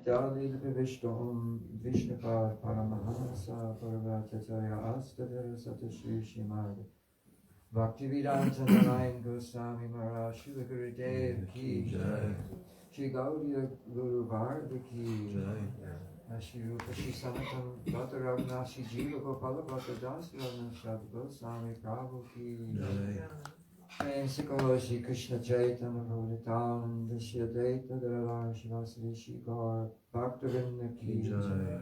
Dalil Vishtom Vishnupad Paramahansa Parvatacharya Astadhara Satashri Srimad Bhaktivedanta Narayan Goswami Maharaj Srila Gurudev Ki Jai Shri Gaudiya Guru Varga Ki Jai Shri Rupa Shri Sanatan Bhata Raghunath Shri Jiva Gopala Bhata Das Raghunath Goswami Prabhu Ki Jai Sikolo Shri Krishna Chaitanya Prabhupada Vishyadeita Dharavar Shivasri Shri Gaur Bhaktavinda Ki Jai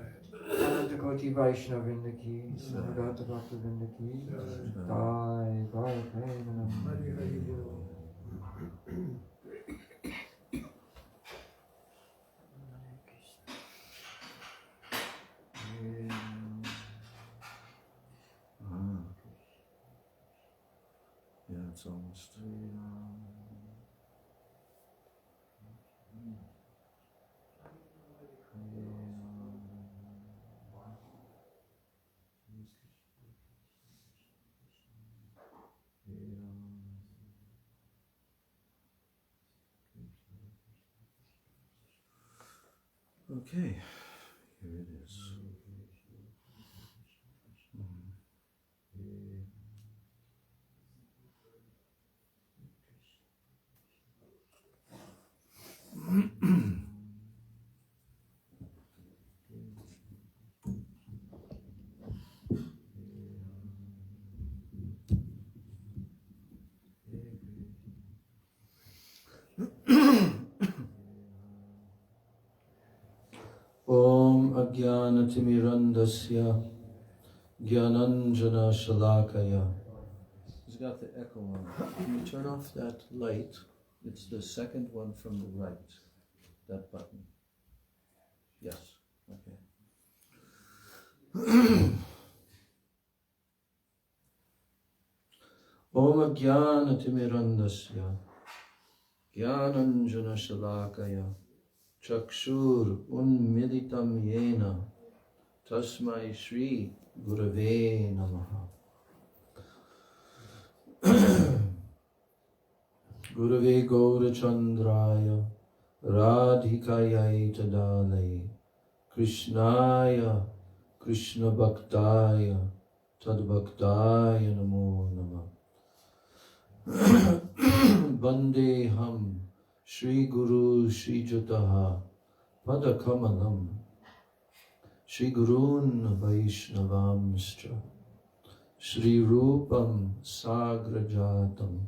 Ananta Koti Vaishnavinda Ki Samagata Bhaktavinda Ki Jai Gaur Premanam Yeah, it's almost. Okay, here it is. Om Ajnanatimirandasya Jnananjana Shalakaya. It's got the echo on it. Can you turn off that light? It's the second one from the right. That button. Yes. Okay. Om Ajnanatimirandasya Jnananjana Shalakaya Chakshur Unmilitam Yena Tasmai Shri Gurave Namaha. Gurave Gaurachandraya Radhikayai Tadalai Krishnaya Krishna Bhaktaya Tadbhaktaya Namo Namah. Bandeham Shri Guru Shri Jataha Padakamalam Shri Gurun Vaishnavamscha Shri Rupam Sagrajatam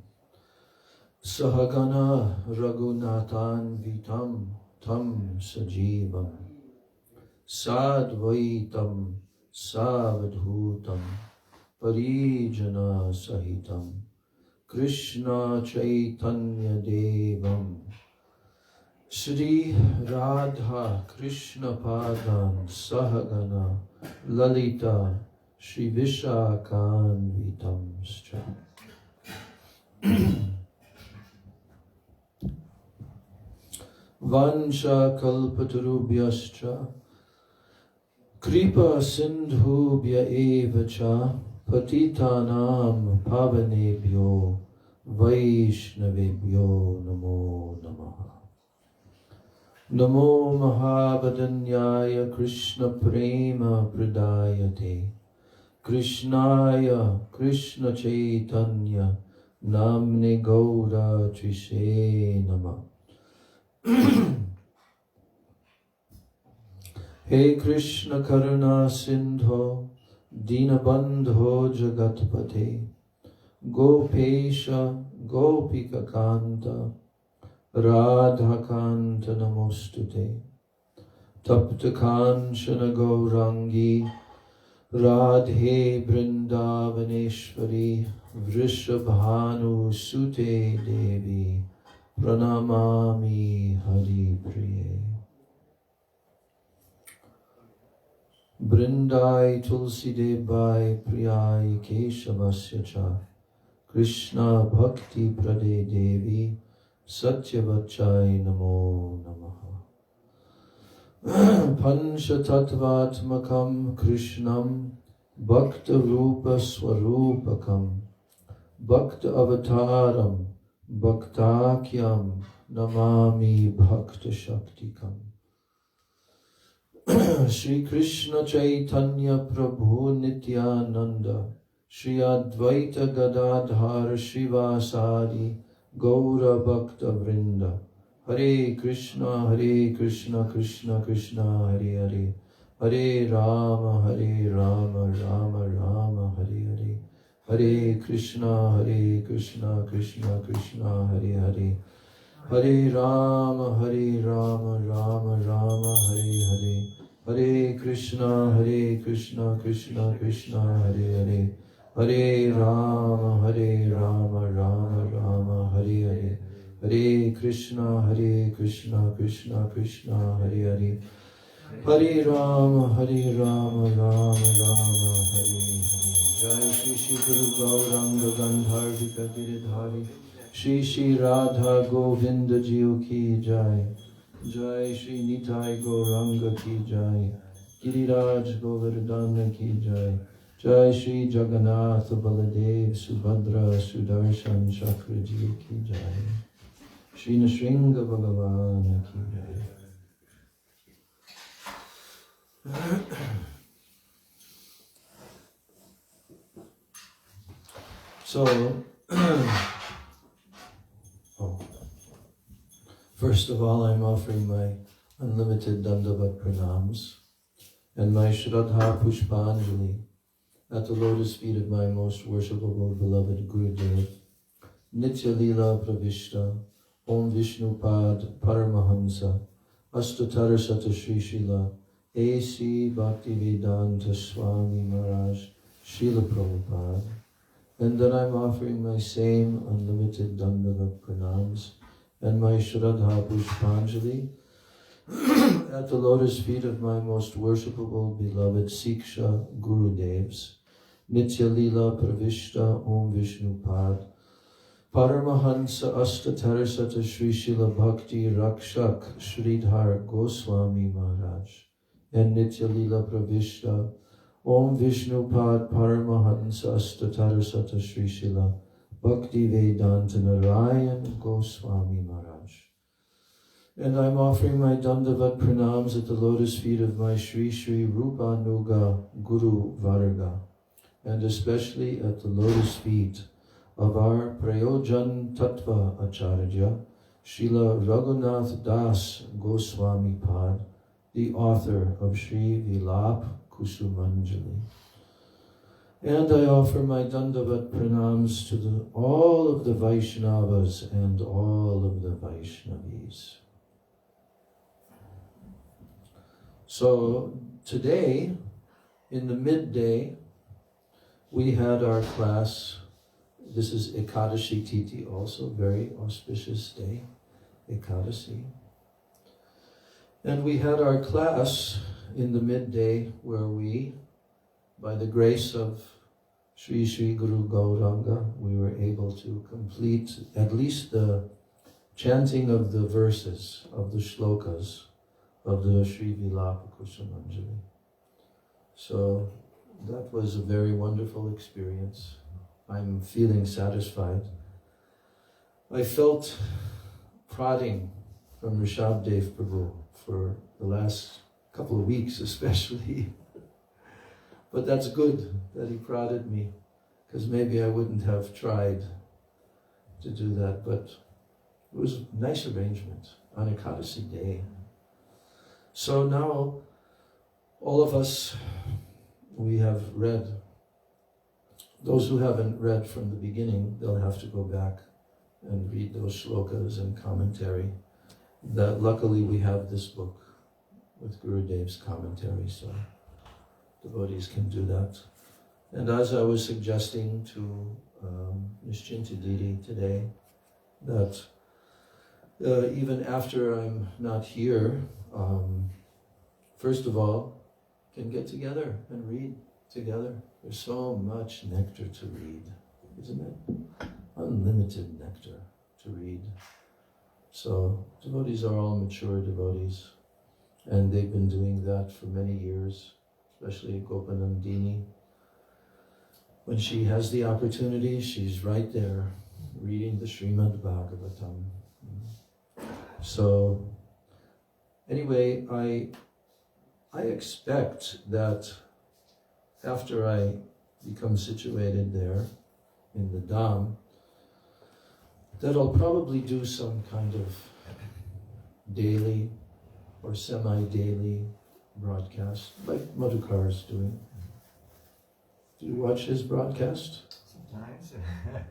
Sahagana Raghunathan Vitam Tam Sajivam Sadvaitam Savadhutam Parijana Sahitam Krishna Chaitanya Devam Shri Radha Krishna Padan Sahagana Lalita Shri Vishakan Vitamscha. Vansha Kalpatarubhyascha Kripa Sindhubhya Evacha Patitanam Pavanebhyo Vaishnavebhyo Namo Namaha. Namo Mahavadanyaya Krishna Prema Pradayate Krishnaya Krishna Chaitanya Namne Gaura Trishe Nama. He Krishna Karuna Sindho Dinabandho Jagatpate Gopesha Gopika Kanta Radha Kanta Namostute Tapta Kanchana Gaurangi Radhe Brindavaneshwari Vrishabhanu Sute Devi Pranamami Hari Priye. Brindai Tulsi Debai Priyai Keshavasya Cha Krishna Bhakti Prade Devi Satyavachai Namo Namaha. Pancha Tattvatmakam Krishnam Bhakta Rupa Swarupakam Bhakta Avataram Bhaktakyam Namami Bhakta Shaktikam. Shri Krishna Chaitanya Prabhu Nityananda Shri Advaita Gadadhar Shivasari Gaura Bhakta Vrinda Hare Krishna Krishna Krishna Hare Hare Hare Rama Rama Rama Hare Hare Hare Krishna Krishna Krishna Hare Hare Hare Rama Rama Rama Hare Hare Hare Krishna Krishna Krishna Hare Hare Hare Rama Rama Rama Hare Hare Hare Krishna Krishna Krishna Hare Hare Hare Rama Rama Rama Hare Hare Jai Shri Shri Guru Gauranga Gandharvika Giridhari Shri Shri Radha Govinda Jiyo Ki Jai Jai Shri Nitai Gauranga Ki Jai Giriraj Govardhana Ki Jai Jai Shri Jagannath Baladev Subhadra Sudarshan Chakra Jiyo Ki Jai Shri Nrsimha Bhagavan Ki Jai. So, first of all, I'm offering my unlimited Dandavat Pranams and my Shraddha Pushpanjali at the lotus feet of my most worshipable beloved Gurudev, Nitya Lila Pravishta, Om Vishnu Pad Paramahamsa, Astatara Sata Shri Srila, A.C. Bhaktivedanta Swami Maharaj, Srila Prabhupada. And then I'm offering my same unlimited Dandavat Pranams and my Shraddha Pushpanjali at the lotus feet of my most worshipable beloved Siksha Gurudevs, Nitya Lila Pravishta Om Vishnu Pad, Paramahansa Astatarasata Sri Srila Bhakti Rakshak Sridhara Goswami Maharaj, and Nitya Lila Pravishta Om Vishnu Pad Paramahansa Astatarasata Sri Srila Bhakti Vedanta Narayan Goswami Maharaj. And I'm offering my Dandavat Pranams at the lotus feet of my Sri Sri Rupanuga Guru Varga, and especially at the lotus feet of our Prayojan Tattva Acharya, Srila Raghunath Das Goswami Pad, the author of Sri Vilapa-kusumanjali. And I offer my Dandavat Pranams to all of the Vaishnavas and all of the Vaishnavis. So today, in the midday, we had our class. This is Ekadashi Titi, also very auspicious day, Ekadashi. And we had our class in the midday where we, by the grace of Sri Sri Guru Gauranga, we were able to complete at least the chanting of the verses, of the shlokas, of the Sri Vilapa-kusumanjali. So that was a very wonderful experience. I'm feeling satisfied. I felt prodding from Rishabdev Prabhu for the last couple of weeks especially. But that's good that he prodded me, because maybe I wouldn't have tried to do that, but it was a nice arrangement on Ekadasi day. So now, all of us, we have read. Those who haven't read from the beginning, they'll have to go back and read those shlokas and commentary. That luckily we have this book with Gurudev's commentary, so devotees can do that. And as I was suggesting to Nischinta Didi today, that even after I'm not here, first of all, can get together and read together. There's so much nectar to read, isn't it? Unlimited nectar to read. So devotees are all mature devotees, and they've been doing that for many years, especially Gopanandini. When she has the opportunity, she's right there reading the Srimad Bhagavatam. So anyway, I expect that after I become situated there in the Dham, that I'll probably do some kind of daily or semi-daily broadcast, like Madhukar is doing. Do you watch his broadcast? Sometimes.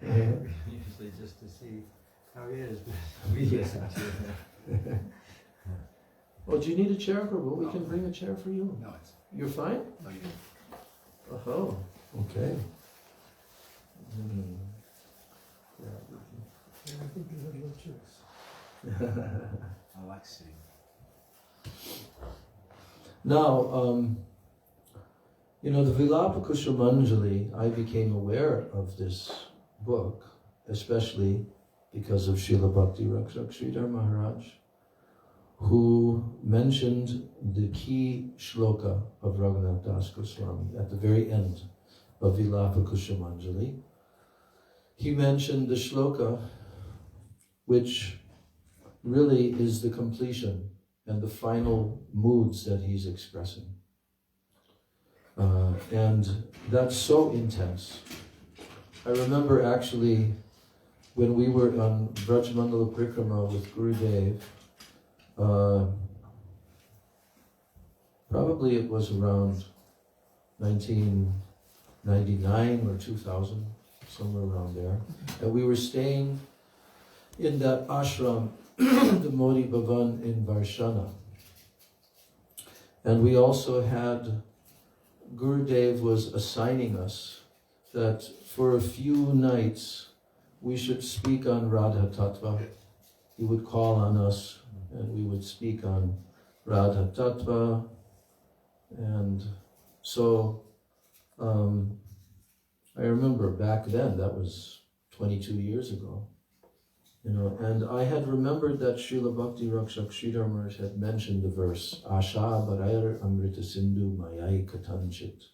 Usually just to see how he is, but we listen to it. Oh, do you need a chair? Well, we can bring a chair for you. No, it's. You're fine? No, you don't. Oh, okay. I think you have no choice. I like sitting. Now, you know, the Vilapa-kusumanjali, I became aware of this book, especially because of Srila Bhakti Rakshak Sridhara Maharaj, who mentioned the key shloka of Raghunath Das Goswami at the very end of Vilapa-kusumanjali. He mentioned the shloka which really is the completion and the final moods that he's expressing. And that's so intense. I remember actually when we were on Braj Mandala Prikrama with Gurudev, probably it was around 1999 or 2000, somewhere around there, and we were staying in that ashram, the Modi Bhavan in Varshana. And we also had, Gurudev was assigning us that for a few nights we should speak on Radha Tattva. He would call on us and we would speak on Radha Tattva. And so I remember back then, that was 22 years ago, you know, and I had remembered that Srila Bhakti Rakshak Sridhar Maharaj had mentioned the verse, Asha Barair Amrita Sindhu Mayai Katanchit.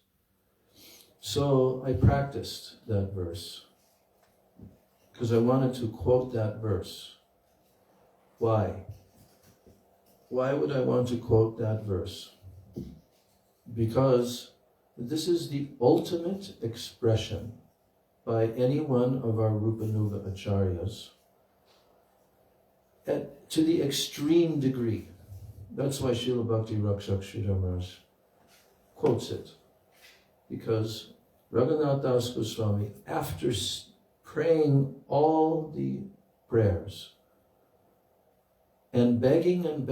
So I practiced that verse because I wanted to quote that verse. Why? Why would I want to quote that verse? Because this is the ultimate expression by any one of our Rupanuga Acharyas to the extreme degree. That's why Srila Bhakti Rakshak Sridhar Maharaj quotes it. Because Raghunath Das Goswami, after praying all the prayers, and begging and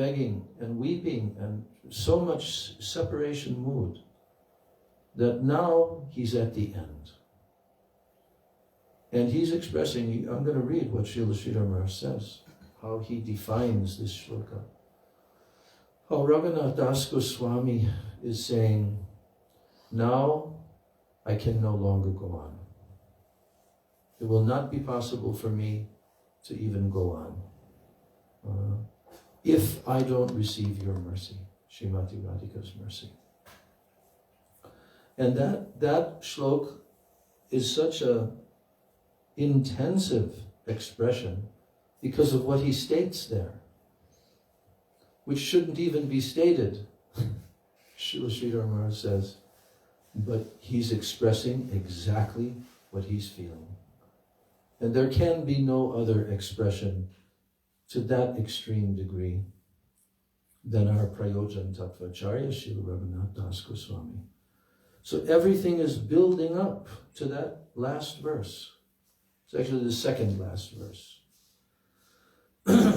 weeping and so much separation mood, that now he's at the end. And he's expressing, I'm going to read what Srila Sridhar Maharaj says, how he defines this shloka. How Raghunath Das Goswami is saying, now I can no longer go on. It will not be possible for me to even go on if I don't receive your mercy, Srimati Radhika's mercy. And that shlok is such a intensive expression because of what he states there, which shouldn't even be stated. Srila Sridhar Maharaj says, but he's expressing exactly what he's feeling. And there can be no other expression to that extreme degree than our Prayojan Tattvacharya, Srila Raghunath Das Goswami. So everything is building up to that last verse. It's actually the second last verse.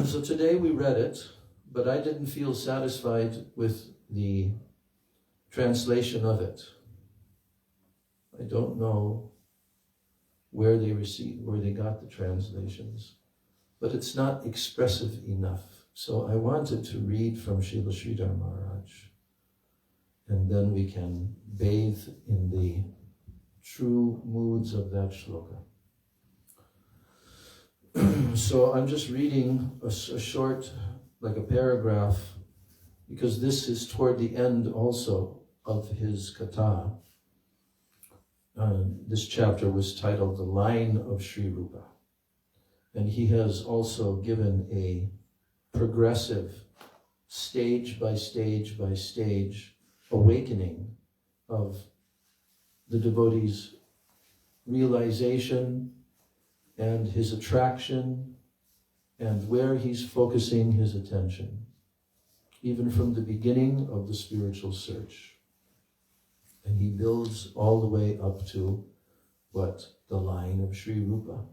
So today we read it, but I didn't feel satisfied with the translation of it. I don't know where they got the translations, but it's not expressive enough. So I wanted to read from Srila Sridhar Maharaj, and then we can bathe in the true moods of that shloka. So I'm just reading a short, like a paragraph, because this is toward the end also of his Katha. This chapter was titled The Line of Sri Rupa. And he has also given a progressive, stage by stage by stage, awakening of the devotee's realization and his attraction and where he's focusing his attention, even from the beginning of the spiritual search. And he builds all the way up to what? The line of Sri Rupa.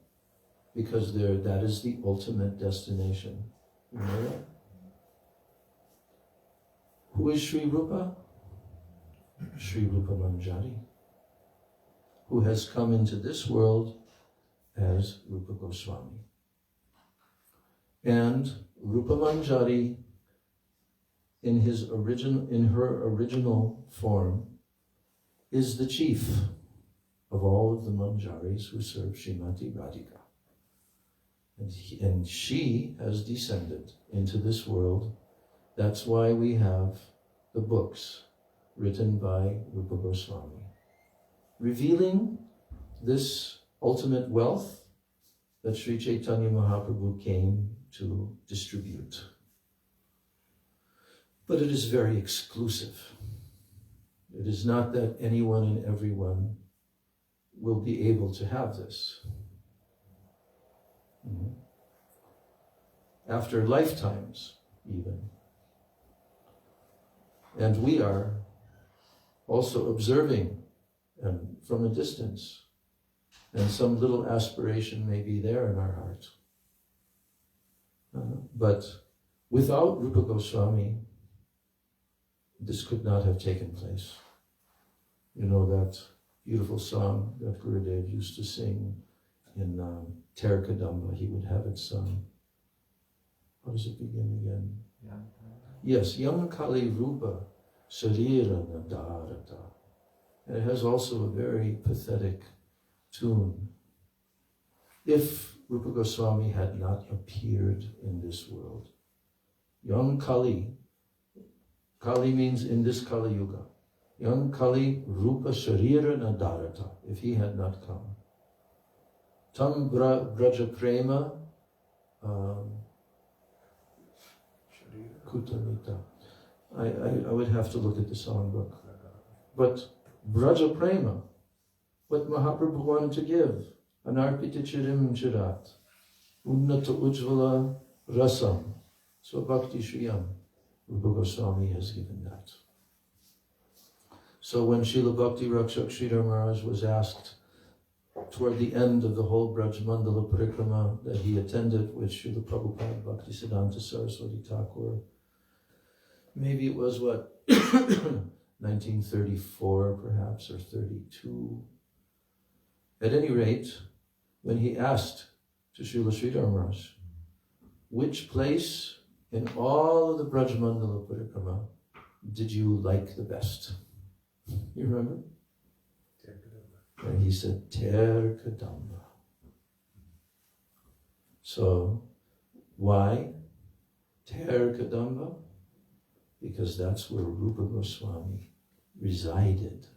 Because that is the ultimate destination. You know that? Who is Sri Rupa? Sri Vilapa-kusumanjali, who has come into this world as Rupa Goswami. And Rupa-manjari, in her original form, is the chief of all of the manjaris who serve Srimati Radhika. And she has descended into this world. That's why we have the books written by Rupa Goswami, revealing this ultimate wealth that Sri Chaitanya Mahaprabhu came to distribute. But it is very exclusive. It is not that anyone and everyone will be able to have this. After lifetimes, even. And we are also observing and from a distance, and some little aspiration may be there in our heart. But without Rupa Goswami, this could not have taken place. You know that beautiful song that Gurudev used to sing in Ter Kadamba. He would have it sung. How does it begin again? Yes, Yam Kali Rupa Sharira Nadarata. And it has also a very pathetic tune. If Rupa Goswami had not appeared in this world, Yam Kali, Kali means in this Kali Yuga, Yam Kali Rupa Sharira Nadarata, if he had not come. Tam Braja Prema Kutamita. I would have to look at the songbook. But Braja Prema, what Mahaprabhu wanted to give, Anarpita Chirim Chirat, Unnata Ujvala Rasam, so Bhakti Shriyam, Rupa Goswami has given that. So when Srila Bhakti Rakshak Sridhara Maharaj was asked toward the end of the whole Braj Mandala Parikrama that he attended with Srila Prabhupada Bhaktisiddhanta Saraswati Thakur, maybe it was 1934 perhaps, or 32. At any rate, when he asked to Srila Sridhar Maharaj, which place in all of the Braj Mandala Parikrama did you like the best? You remember? And he said, Ter Kadamba. So, why Ter Kadamba? Because that's where Rupa Goswami resided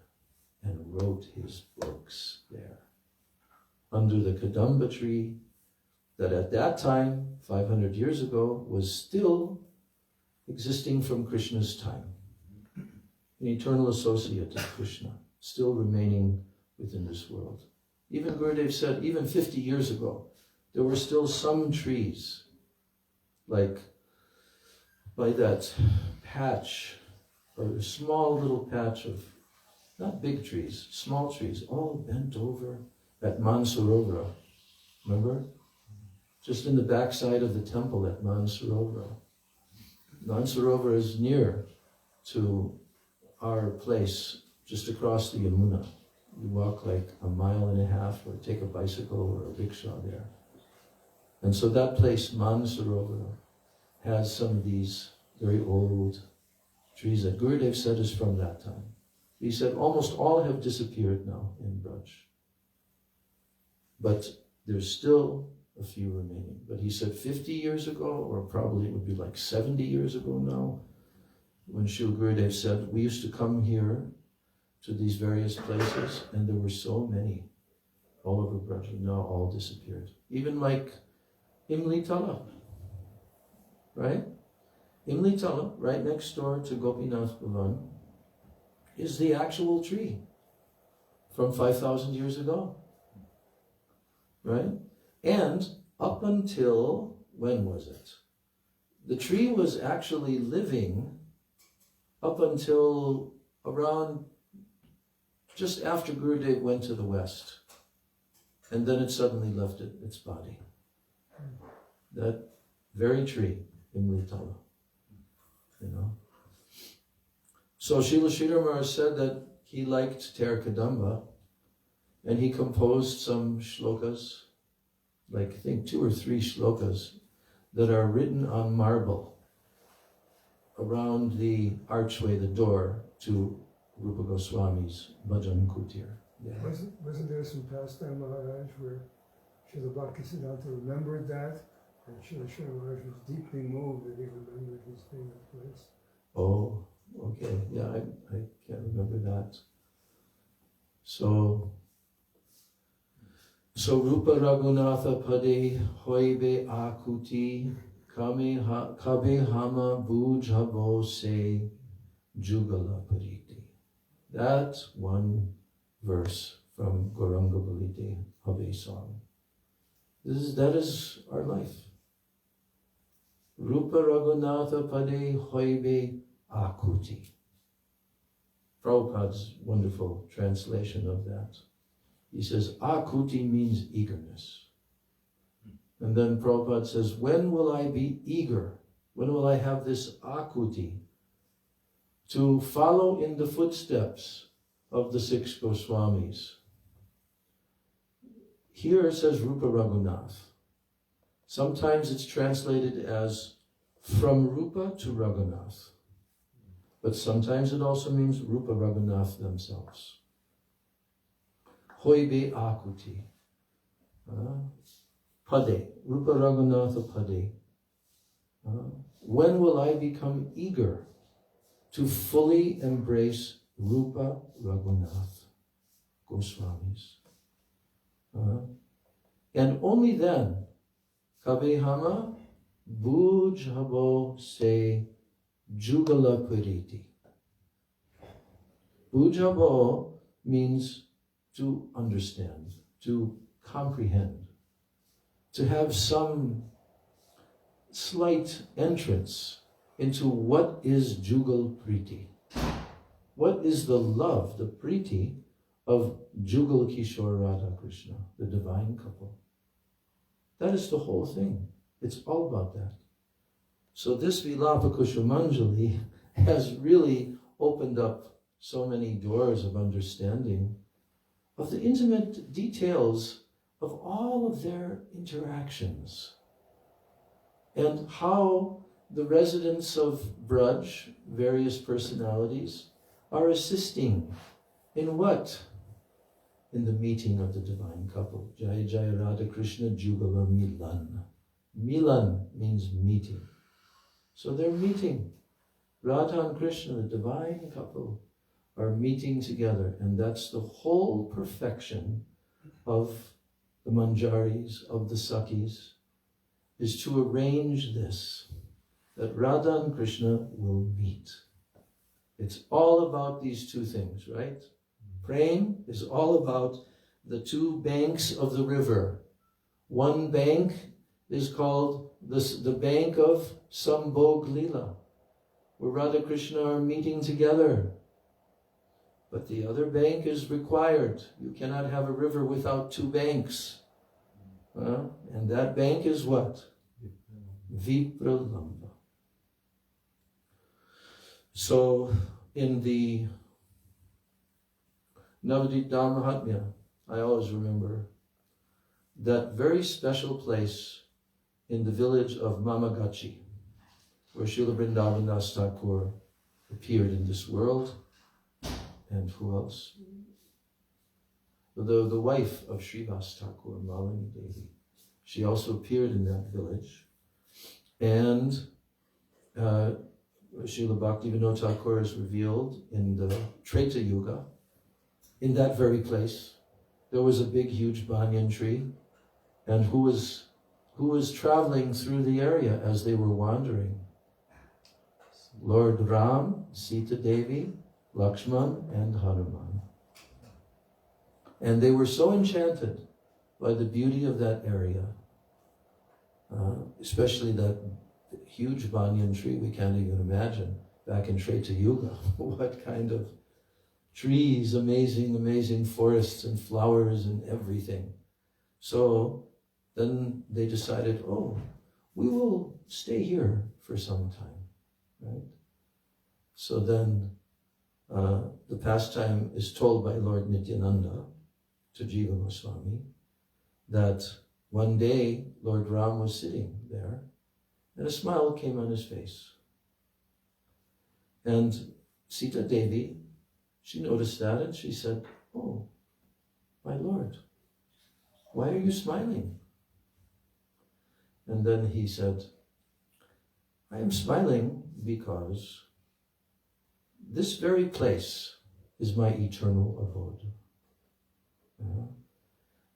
and wrote his books there. Under the Kadamba tree that at that time, 500 years ago, was still existing from Krishna's time. An eternal associate of Krishna, still remaining within this world. Even Gurudev said, even 50 years ago, there were still some trees, like by that patch, or a small little patch of, not big trees, small trees, all bent over at Mansarovara. Remember? Just in the backside of the temple at Mansarovara. Mansarovara is near to our place, just across the Yamuna. You walk like a mile and a half, or take a bicycle or a rickshaw there. And so that place, Mansarovara, has some of these very old trees that Gurudev said is from that time. He said almost all have disappeared now in Braj. But there's still a few remaining. But he said 50 years ago, or probably it would be like 70 years ago now, when Srila Gurudev said, we used to come here to these various places, and there were so many all over Braj, now all disappeared. Even like Imli Tala, right? Imli Tala, right next door to Gopinath Bhavan, is the actual tree from 5,000 years ago. Right? And up until, when was it? The tree was actually living up until around just after Gurudev went to the West. And then it suddenly left its body. That very tree in Vilapa, you know. So Srila Sridhara Maharaj said that he liked Ter Kadamba, and he composed some shlokas, like I think 2 or 3 shlokas, that are written on marble around the archway, the door to Rupa Goswami's Bhajan Kutir. Yeah. Wasn't there some pastime, Maharaj, where Srila Bhaktisiddhanta remembered that, and Srila Sridhara Maharaj was deeply moved that he remembered his favorite place? Oh, okay. Yeah, I can't remember that. So Rupa Raghunatha Pade Hoibe Akuti Kabe Hama Bujhabo Se Jugala Pariti. That one verse from Gauranga Balite Habe song. That is our life. Rupa Raghunatha Pade Hoibe Akuti. Prabhupada's wonderful translation of that. He says, Akuti means eagerness. And then Prabhupada says, when will I be eager? When will I have this akuti to follow in the footsteps of the 6 Goswamis? Here it says Rupa Raghunath. Sometimes it's translated as from Rupa to Raghunath. But sometimes it also means Rupa Raghunath themselves. Hoibe akuti. Pade. Rupa Raghunatha Pade. When will I become eager to fully embrace Rupa Raghunath Goswamis? And only then, Kabehama Bujhabo Se Jugala Puriti. Bujhabo means to understand, to comprehend, to have some slight entrance into what is Jugal Priti. What is the love, the Priti of Jugal Kishore Radha Krishna, the divine couple? That is the whole thing. It's all about that. So this Vilapa-kusumanjali has really opened up so many doors of understanding of the intimate details of all of their interactions and how the residents of Braj, various personalities, are assisting in what? In the meeting of the divine couple. Jaya Jaya Radha Krishna Jugala Milan. Milan means meeting. So they're meeting. Radha and Krishna, the divine couple, are meeting together, and that's the whole perfection of the Manjaris, of the Sakhis, is to arrange this, that Radha and Krishna will meet. It's all about these two things, right? Prem is all about the two banks of the river. One bank is called the bank of Sambhog Lila, where Radha Krishna are meeting together. But the other bank is required. You cannot have a river without two banks. And that bank is what? Vipralamba. So in the Navadvip Dham Mahatmya, I always remember that very special place in the village of Mamagachi, where Srila Vrindavan Das Thakur appeared in this world. And who else? The wife of Srivas Thakur, Malini Devi. She also appeared in that village. And Srila Bhaktivinoda Thakur is revealed in the Treta Yuga. In that very place, there was a big, huge banyan tree. And who was traveling through the area as they were wandering? Lord Ram, Sita Devi, Lakshman and Hanuman. And they were so enchanted by the beauty of that area, especially that huge banyan tree. We can't even imagine back in Treta Yuga what kind of trees, amazing forests and flowers and everything. So then they decided, oh, we will stay here for some time, right? So then the pastime is told by Lord Nityananda to Jiva Goswami that one day Lord Ram was sitting there and a smile came on his face. And Sita Devi, she noticed that and she said, oh, my Lord, why are you smiling? And then he said, I am smiling because this very place is my eternal abode.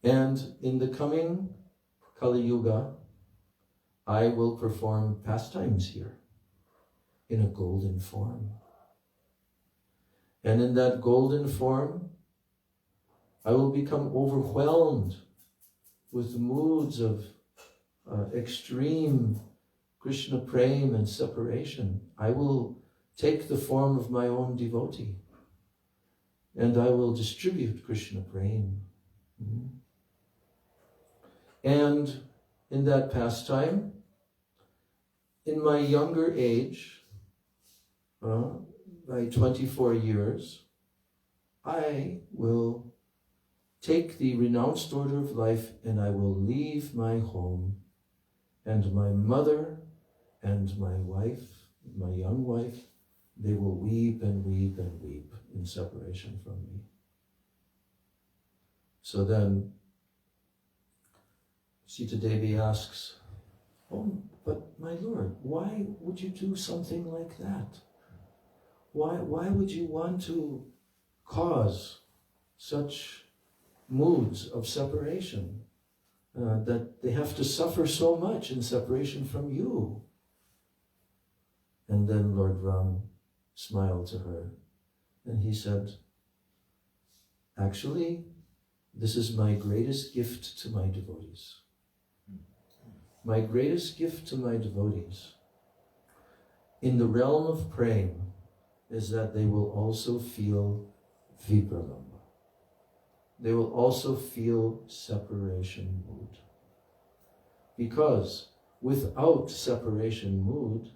And in the coming Kali Yuga, I will perform pastimes here in a golden form. And in that golden form, I will become overwhelmed with moods of extreme Krishna prema and separation. I will take the form of my own devotee and I will distribute Krishna prema. And in that pastime, in my younger age, by 24 years, I will take the renounced order of life and I will leave my home, and my mother and my wife, my young wife, they will weep and weep and weep in separation from me. So then Sita Devi asks, oh, but my Lord, why would you do something like that? Why would you want to cause such moods of separation, that they have to suffer so much in separation from you? And then Lord Ram smiled to her and he said, actually, this is my greatest gift to my devotees. My greatest gift to my devotees in the realm of prema is that they will also feel vipralamba. They will also feel separation mood. Because without separation mood,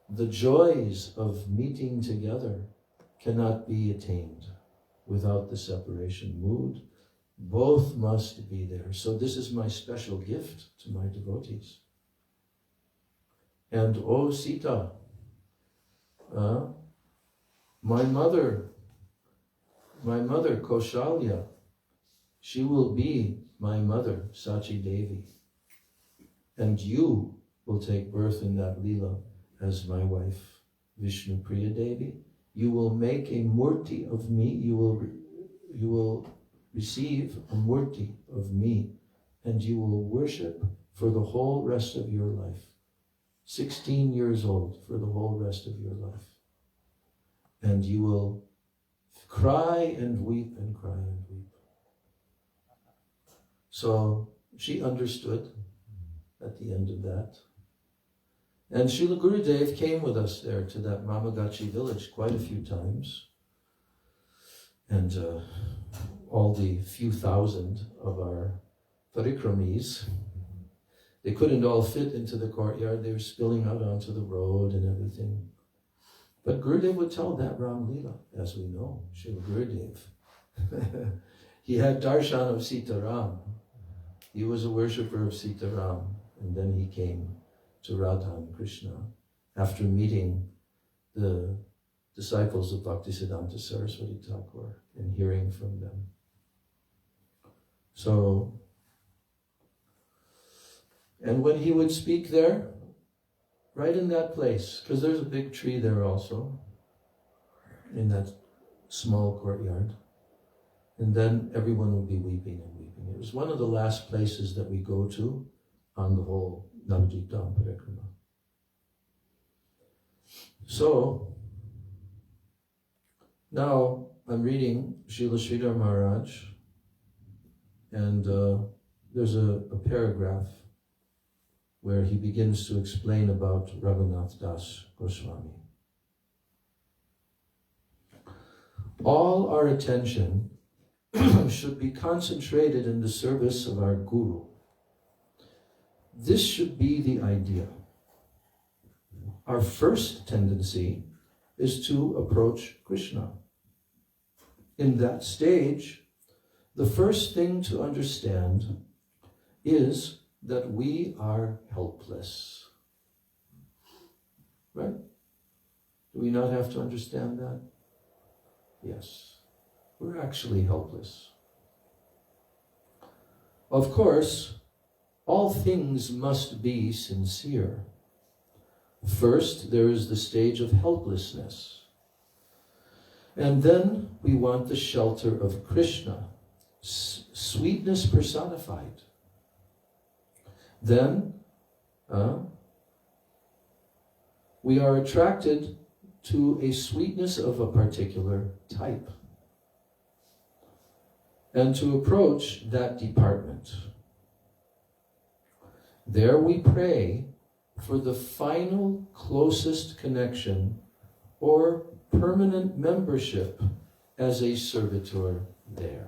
the joys of meeting together cannot be attained. Without the separation mood, both must be there. So this is my special gift to my devotees. And oh Sita, my mother Kaushalya, she will be my mother, Sachi Devi. And you will take birth in that Leela as my wife, Vishnu Priya Devi. You will make a murti of me, you will receive a murti of me, and you will worship for the whole rest of your life. 16 years old for the whole rest of your life. And you will cry and weep and cry and weep. So she understood at the end of that. And Srila Gurudev came with us there to that Mamagachi village quite a few times. And all the few thousand of our parikramis, they couldn't all fit into the courtyard. They were spilling out onto the road and everything. But Gurudev would tell that Ram Leela, as we know, Srila Gurudev. He had darshan of Sita Ram. He was a worshipper of Sita Ram. And then he came to Radha and Krishna after meeting the disciples of Bhaktisiddhanta Saraswati Thakur and hearing from them. So, and when he would speak there, right in that place, because there's a big tree there also, in that small courtyard, and then everyone would be weeping and weeping. It was one of the last places that we go to on the whole Navadvip Dham Parikrama. Now, I'm reading Srila Sridhara Maharaj, and there's a paragraph where he begins to explain about Raghunath Das Goswami. All our attention should be concentrated in the service of our Guru. This should be the idea. Our first tendency is to approach Krishna. In that stage, the first thing to understand is that we are helpless. Right? Do we not have to understand that? Yes. We're actually helpless. Of course, all things must be sincere. First, there is the stage of helplessness. And then we want the shelter of Krishna, sweetness personified. Then, we are attracted to a sweetness of a particular type, and to approach that department. There we pray for the final closest connection or permanent membership as a servitor there.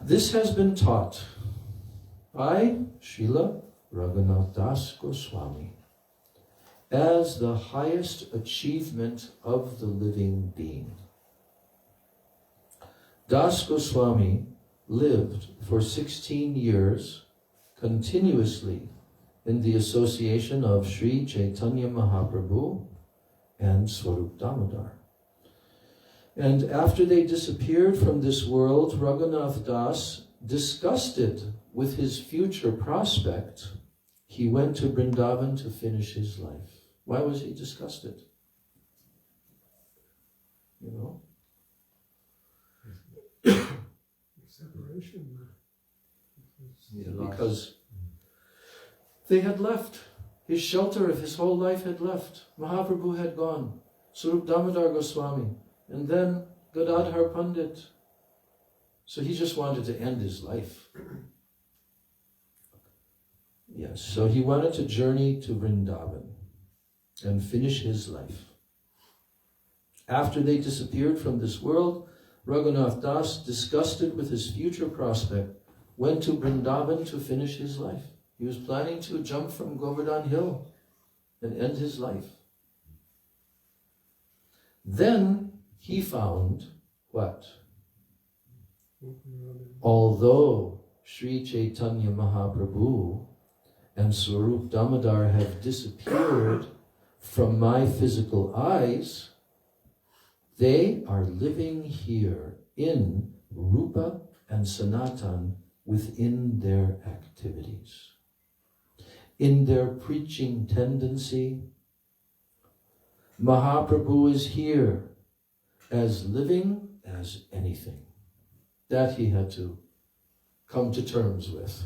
This has been taught by Srila Raghunath Das Goswami as the highest achievement of the living being. Das Goswami lived for 16 years continuously in the association of Sri Chaitanya Mahaprabhu and Swarup Damodar. And after they disappeared from this world, Raghunath Das, disgusted with his future prospect, he went to Vrindavan to finish his life. Why was he disgusted? You know? Separation. Because they had left. His shelter of his whole life had left. Mahaprabhu had gone. Swarup Damodar Goswami. And then Gadadhar Pandit. So he just wanted to end his life. Yes, so he wanted to journey to Vrindavan and finish his life. After they disappeared from this world, Raghunath Das, disgusted with his future prospect, went to Vrindavan to finish his life. He was planning to jump from Govardhan Hill and end his life. Then he found what? Although Sri Chaitanya Mahaprabhu and Swarup Damodar have disappeared from my physical eyes, they are living here in Rupa and Sanatan within their activities. In their preaching tendency, Mahaprabhu is here as living as anything. That he had to come to terms with.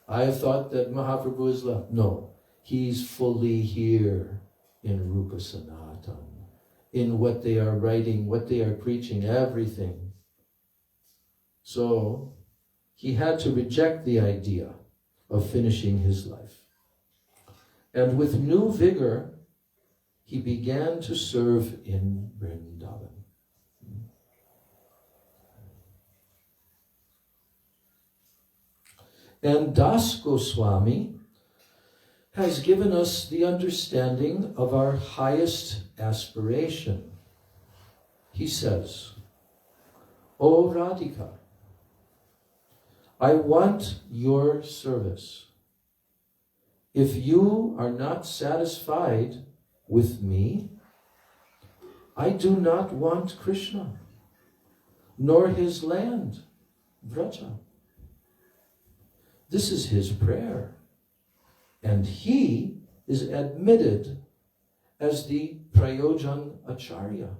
I have thought that Mahaprabhu is left. No, he's fully here in Rupa Sanatan, in what they are writing, what they are preaching, everything. So he had to reject the idea of finishing his life. And with new vigor, he began to serve in Vrindavan. And Das Goswami has given us the understanding of our highest aspiration. He says, O Radhika, I want your service. If you are not satisfied with me, I do not want Krishna, nor his land, Vraja. This is his prayer. And he is admitted as the Prayojan Acharya.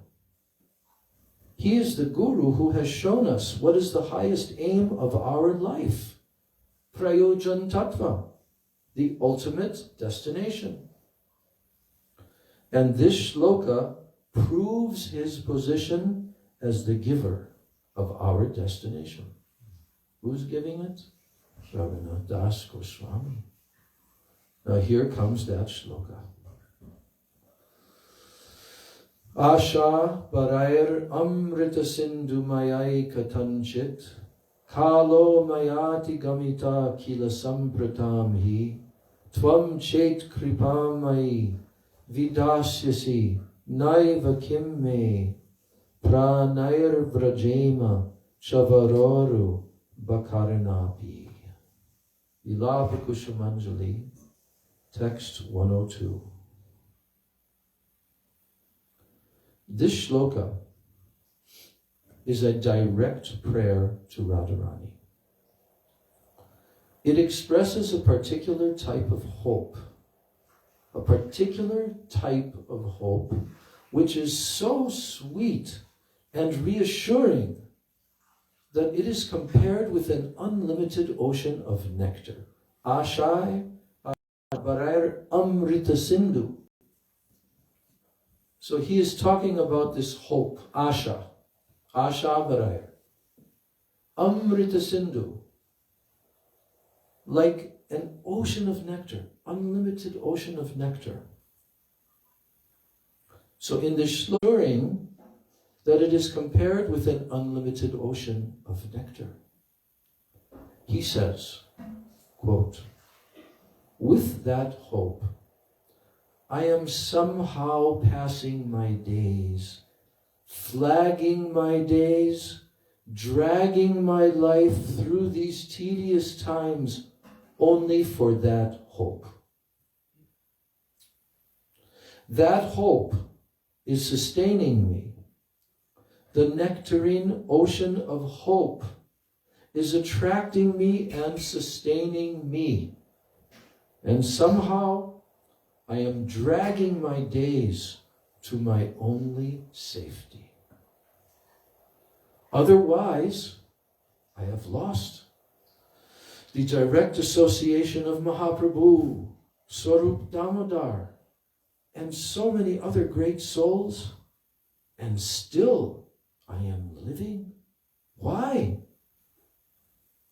He is the Guru who has shown us what is the highest aim of our life. Prayojan Tattva, the ultimate destination. And this shloka proves his position as the giver of our destination. Who's giving it? Raghunath Das Goswami. Now here comes that shloka. Asha Barair Amrita Sindhu Mayai Katanchit Kalo Mayati Gamita Kila Sampratam Hi Tvam Chet Kripamai Vidasyasi Naiva Kim Me Pranair Vrajema Chavaroru Bakaranapi. Vilapa-kusumanjali, text 102. This shloka is a direct prayer to Radharani. It expresses a particular type of hope, which is so sweet and reassuring that it is compared with an unlimited ocean of nectar. Ashai Barair Amrita Sindhu. So he is talking about this hope, Asha Barair. Amrita Sindhu. Like an ocean of nectar, unlimited ocean of nectar. So in the shloring, that it is compared with an unlimited ocean of nectar. He says, quote, with that hope, I am somehow passing my days, flagging my days, dragging my life through these tedious times only for that hope. That hope is sustaining me. The nectarine ocean of hope is attracting me and sustaining me. And somehow I am dragging my days to my only safety. Otherwise, I have lost the direct association of Mahaprabhu, Swarup Damodar, and so many other great souls, and still I am living. Why?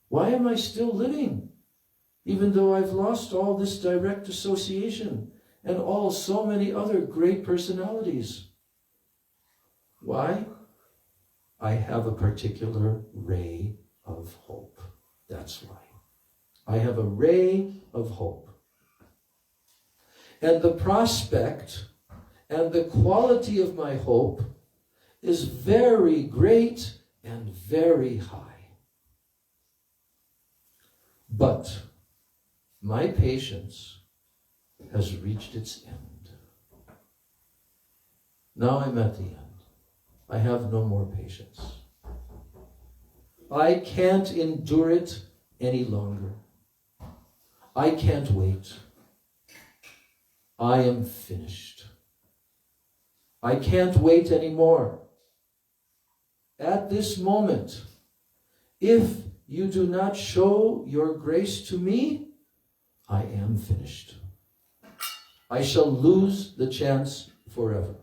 Why am I still living? Even though I've lost all this direct association and so many other great personalities. Why? I have a particular ray of hope. That's why. I have a ray of hope. And the prospect and the quality of my hope is very great and very high. But my patience has reached its end. Now I'm at the end. I have no more patience. I can't endure it any longer. I can't wait. I am finished. I can't wait anymore. At this moment, if you do not show your grace to me, I am finished. I shall lose the chance forever.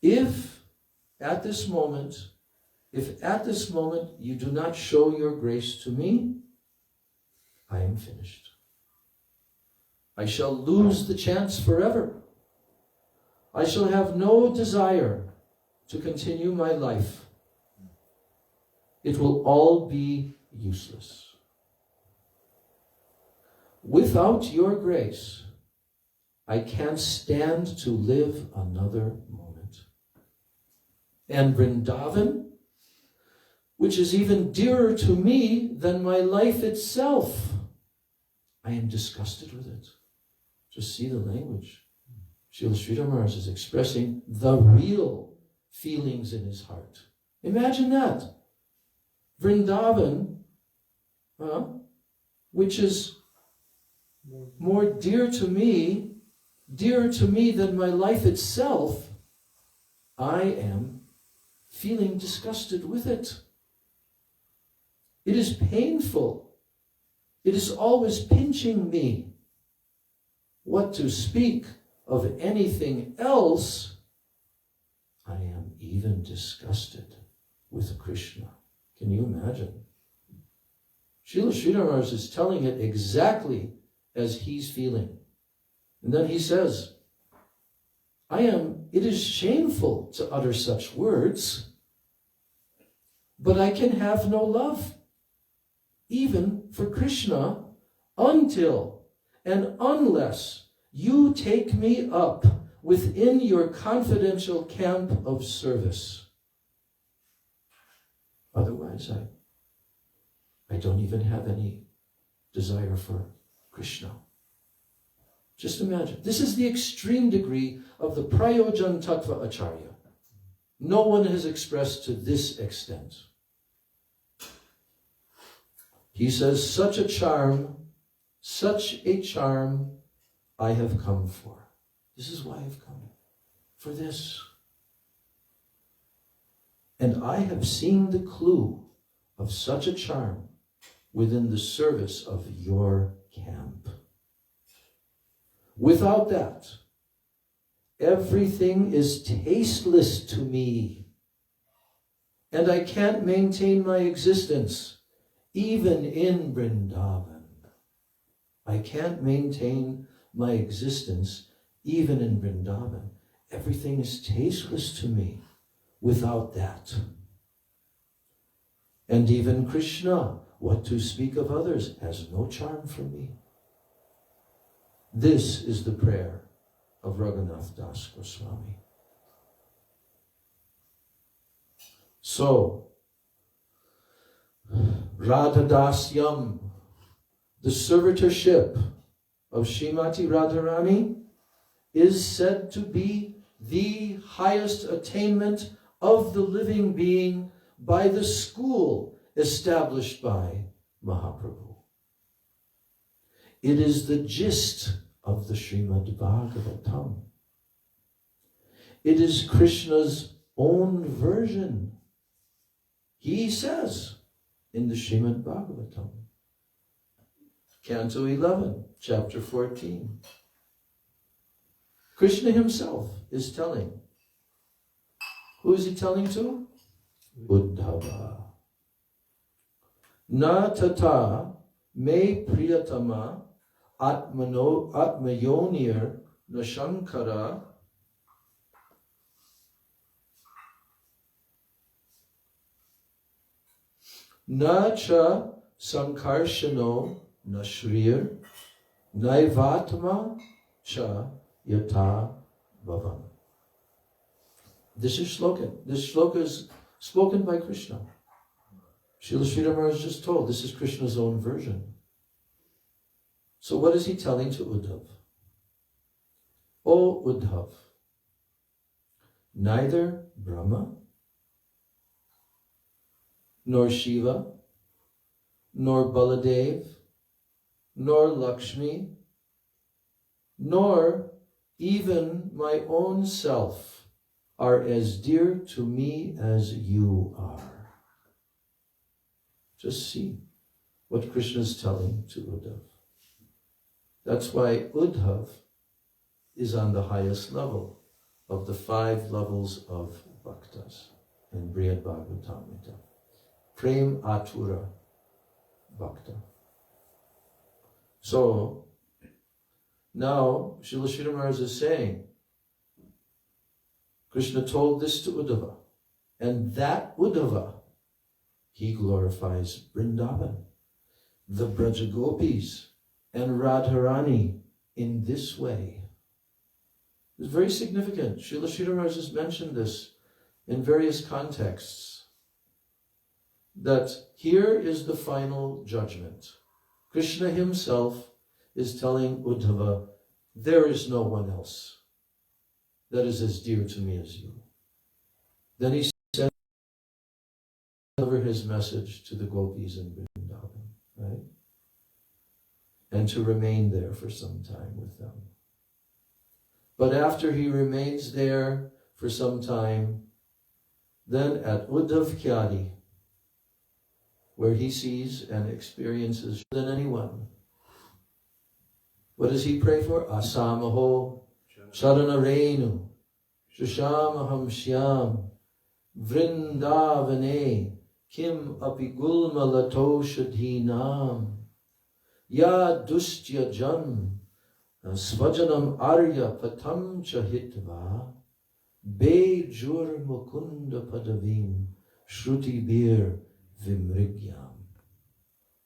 If at this moment you do not show your grace to me, I am finished. I shall lose the chance forever. I shall have no desire to continue my life. It will all be useless. Without your grace, I can't stand to live another moment. And Vrindavan, which is even dearer to me than my life itself, I am disgusted with it. Just see the language. Srila Sridhara Maharaj is expressing the real feelings in his heart. Imagine that. Vrindavan, which is more dear to me than my life itself, I am feeling disgusted with it. It is painful. It is always pinching me. what to speak of anything else, I am even disgusted with Krishna. Can you imagine? Srila Sridhara Maharaj is telling it exactly as he's feeling. And then he says, it is shameful to utter such words, but I can have no love, even for Krishna, until and unless you take me up within your confidential camp of service. Otherwise, I don't even have any desire for Krishna. Just imagine. This is the extreme degree of the Prayojan Tattva Acharya. No one has expressed to this extent. He says, such a charm I have come for. This is why I've come. For this. And I have seen the clue of such a charm within the service of your camp. Without that, everything is tasteless to me, and I can't maintain my existence, even in Vrindavan. I can't maintain my existence, even in Vrindavan. Everything is tasteless to me without that. And even Krishna, what to speak of others, has no charm for me. This is the prayer of Raghunath Das Goswami. So, Radha Dasyam, the servitorship of Srimati Radharani, is said to be the highest attainment of the living being by the school established by Mahaprabhu. It is the gist of the Srimad Bhagavatam. It is Krishna's own version. He says in the Srimad Bhagavatam, Canto 11, chapter 14. Krishna himself is telling. Who is he telling to? Uddhava. Na tata me priyatama atmayonir nashankara na cha sankarshano nashrir naivatma cha yata bhavan. This is slogan. This shloka is spoken by Krishna. Srila Sridhara Maharaj just told, this is Krishna's own version. So what is he telling to Uddhav? O Uddhav, neither Brahma, nor Shiva, nor Baladev, nor Lakshmi, nor even my own self are as dear to me as you are. Just see what Krishna is telling to Uddhav. That's why Uddhav is on the highest level of the 5 levels of bhaktas in Brihad Bhagavatamrita. Prem Atura Bhakta. So, now Srila Sridhara Maharaj is saying, Krishna told this to Uddhava, and that Uddhava, he glorifies Vrindavan, the Braja Gopis, and Radharani in this way. It's very significant. Srila Sridhara Maharaj has mentioned this in various contexts, that here is the final judgment. Krishna himself is telling Uddhava, there is no one else that is as dear to me as you. Then he sends over his message to the gopis in Vrindavan, right? And to remain there for some time with them. But after he remains there for some time, then at Uddhav Kyadi, where he sees and experiences than anyone, What does he pray for? Asamaho, Charanarenu, Shushamaham Shyam, Vrindavane, Kim Apigulma Latoshadhinam, Ya Dustya Jan, Svajanam Arya Patam Chahitva, Be Jur Mukunda Padavim, Shruti Bir Vimrigyam.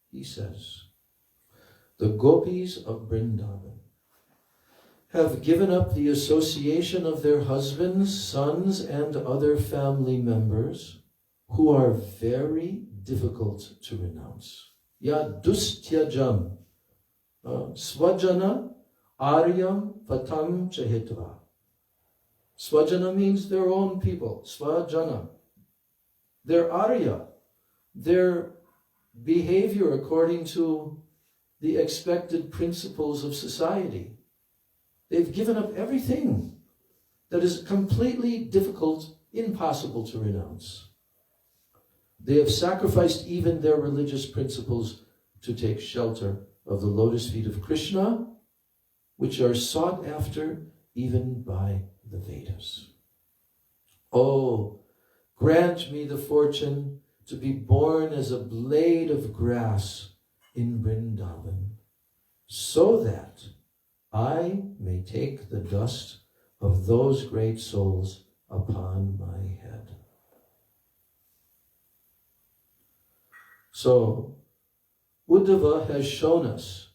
He says, the gopis of Vrindavan have given up the association of their husbands, sons, and other family members who are very difficult to renounce. Ya dustyajam, swajana aryam patam chahitva. Swajana means their own people, swajana. Their arya, their behavior according to the expected principles of society. They've given up everything that is completely difficult, impossible to renounce. They have sacrificed even their religious principles to take shelter of the lotus feet of Krishna, which are sought after even by the Vedas. Oh, grant me the fortune to be born as a blade of grass in Vrindavan, so that I may take the dust of those great souls upon my head. So, Uddhava has shown us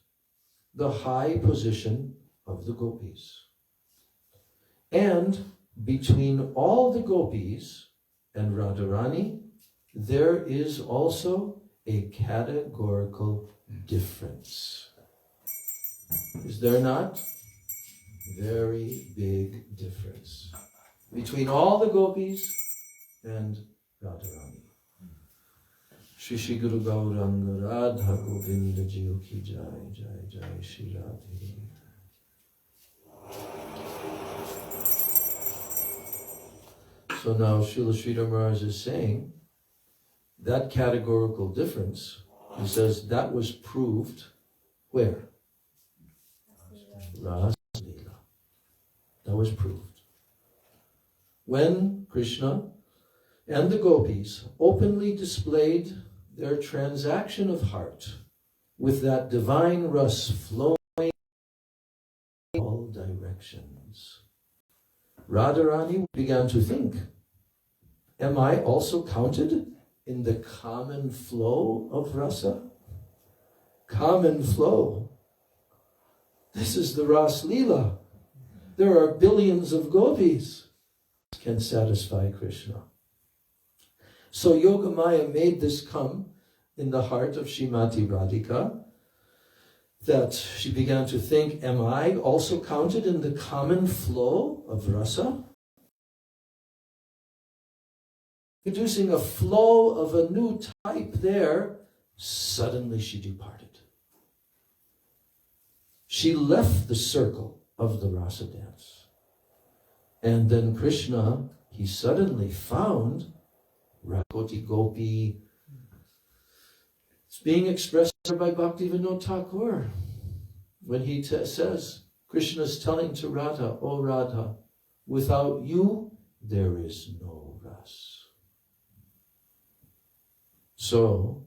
the high position of the gopis. And between all the gopis and Radharani, there is also a categorical difference. Is there not? Very big difference between all the gopis and Radharani. Shri Shri Guru Gauranga Radha Govinda Jiyo Ki Jai Jai Jai Shri Radhe. So now Srila Sridhara Maharaj is saying that categorical difference, he says that was proved where? Rasa Leela. That was proved. When Krishna and the gopis openly displayed their transaction of heart with that divine ras flowing in all directions, Radharani began to think, am I also counted in the common flow of rasa? Common flow. This is the Ras Leela. There are billions of gopis can satisfy Krishna. So Yogamaya made this come in the heart of Srimati Radhika, that she began to think, am I also counted in the common flow of rasa? Producing a flow of a new type there, suddenly she departed. She left the circle of the rasa dance. And then Krishna, he suddenly found Rakoti Gopi. It's being expressed by Bhaktivinoda Thakur when he says, Krishna is telling to Radha, O Radha, without you, there is no ras. So,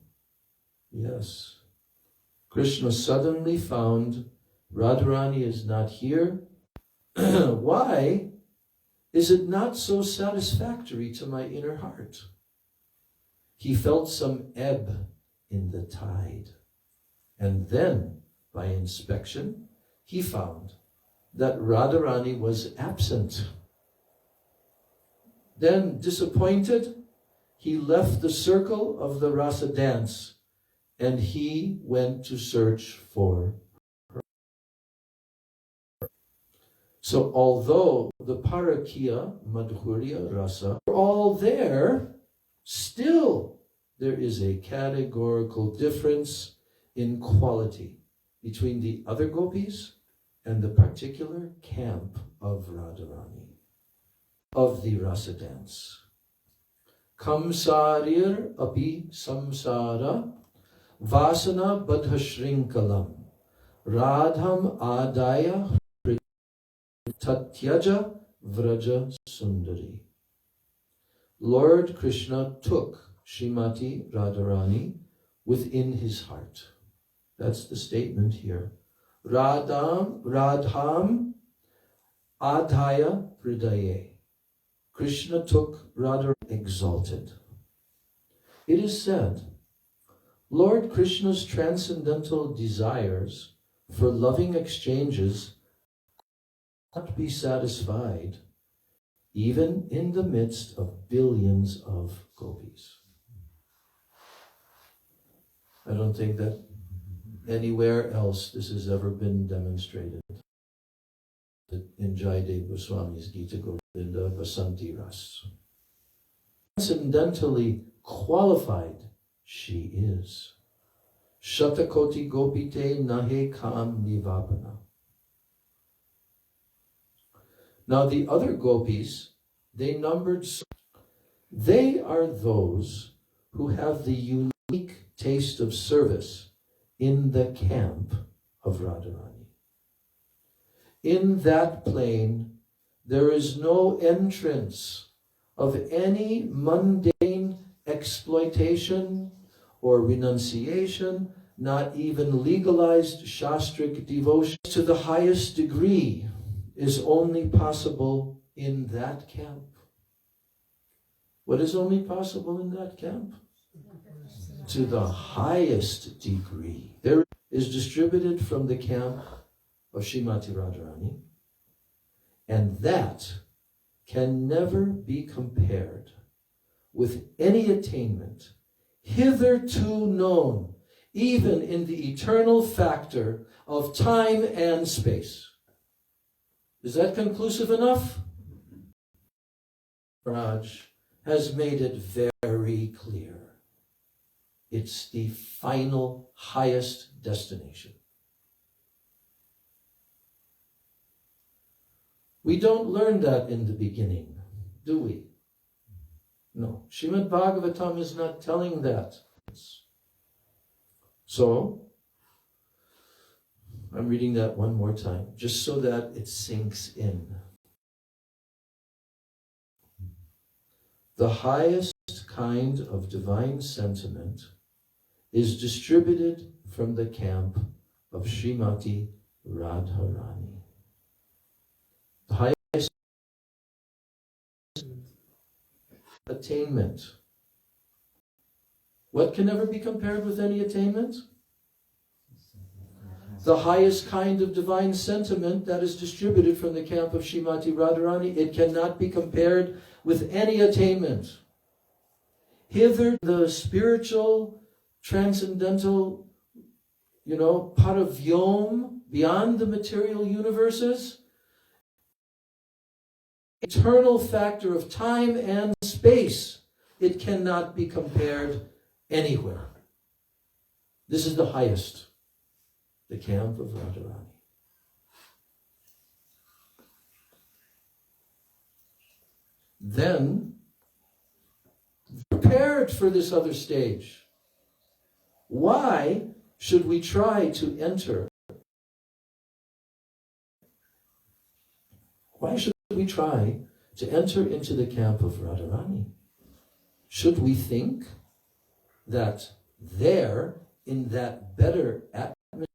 yes, Krishna suddenly found Radharani is not here. Why is it not so satisfactory to my inner heart? He felt some ebb in the tide. And then, by inspection, he found that Radharani was absent. Then, disappointed, he left the circle of the rasa dance and he went to search for her. So although the Parakiya, Madhurya, Rasa are all there, still there is a categorical difference in quality between the other gopis and the particular camp of Radharani, of the rasa dance. Kamsarir api samsara vasana badha shrinkalam Radham Adaya Tatyaja Vraja Sundari. Lord Krishna took Srimati Radharani within his heart. That's the statement here. Radham Adhaya Hridaye. Krishna took Radharani exalted. It is said, Lord Krishna's transcendental desires for loving exchanges cannot be satisfied even in the midst of billions of gopis. I don't think that anywhere else this has ever been demonstrated. In Jayadev Goswami's Gita Govinda Vasanti Ras. Transcendentally qualified she is. Shatakoti gopite nahe kam nivapana. Now the other gopis, they numbered, they are those who have the unique taste of service in the camp of Radharani. In that plane, there is no entrance of any mundane exploitation or renunciation, not even legalized shastric devotion to the highest degree is only possible in that camp. What is only possible in that camp? To the highest degree. There is distributed from the camp of Srimati Radharani, and that can never be compared with any attainment hitherto known, even in the eternal factor of time and space. Is that conclusive enough? Braj has made it very clear. It's the final, highest destination. We don't learn that in the beginning, do we? No. Srimad Bhagavatam is not telling that. So, I'm reading that one more time, just so that it sinks in. The highest kind of divine sentiment is distributed from the camp of Srimati Radharani. The highest attainment. What can never be compared with any attainment? The highest kind of divine sentiment that is distributed from the camp of Srimati Radharani. It cannot be compared with any attainment. Hither, the spiritual, transcendental, paravyom, beyond the material universes, eternal factor of time and space, it cannot be compared anywhere. This is the highest, the camp of Radharani. Then, prepared for this other stage. Why should we try to enter? Why should we try to enter into the camp of Radharani? Should we think that there, in that better atmosphere,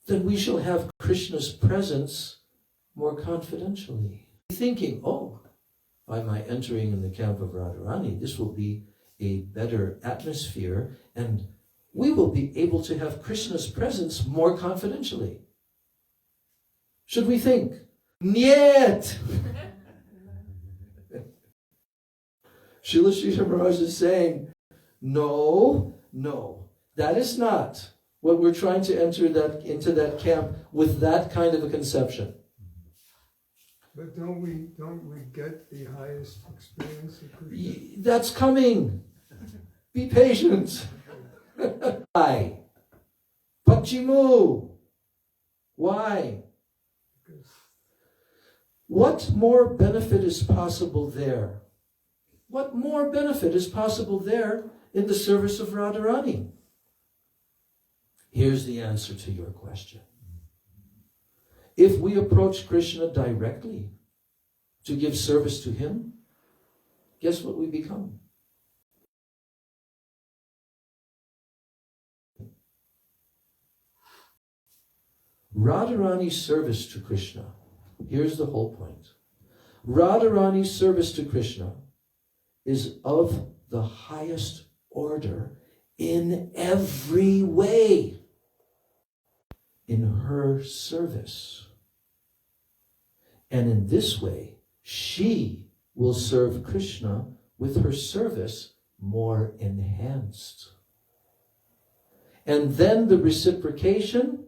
then we shall have Krishna's presence more confidentially? Thinking, by my entering in the camp of Radharani, this will be a better atmosphere, and we will be able to have Krishna's presence more confidentially. Should we think? Niet! Srila Sridhara Maharaj is saying, no, that is not what we're trying to enter into that camp with that kind of a conception. But don't we get the highest experience of Krishna? That's coming. Be patient. Why? Pachimu. Why? What more benefit is possible there? What more benefit is possible there in the service of Radharani? Here's the answer to your question. If we approach Krishna directly to give service to him, guess what we become? Radharani's service to Krishna, here's the whole point. Radharani's service to Krishna is of the highest order in every way. In her service. And in this way, she will serve Krishna with her service more enhanced. And then the reciprocation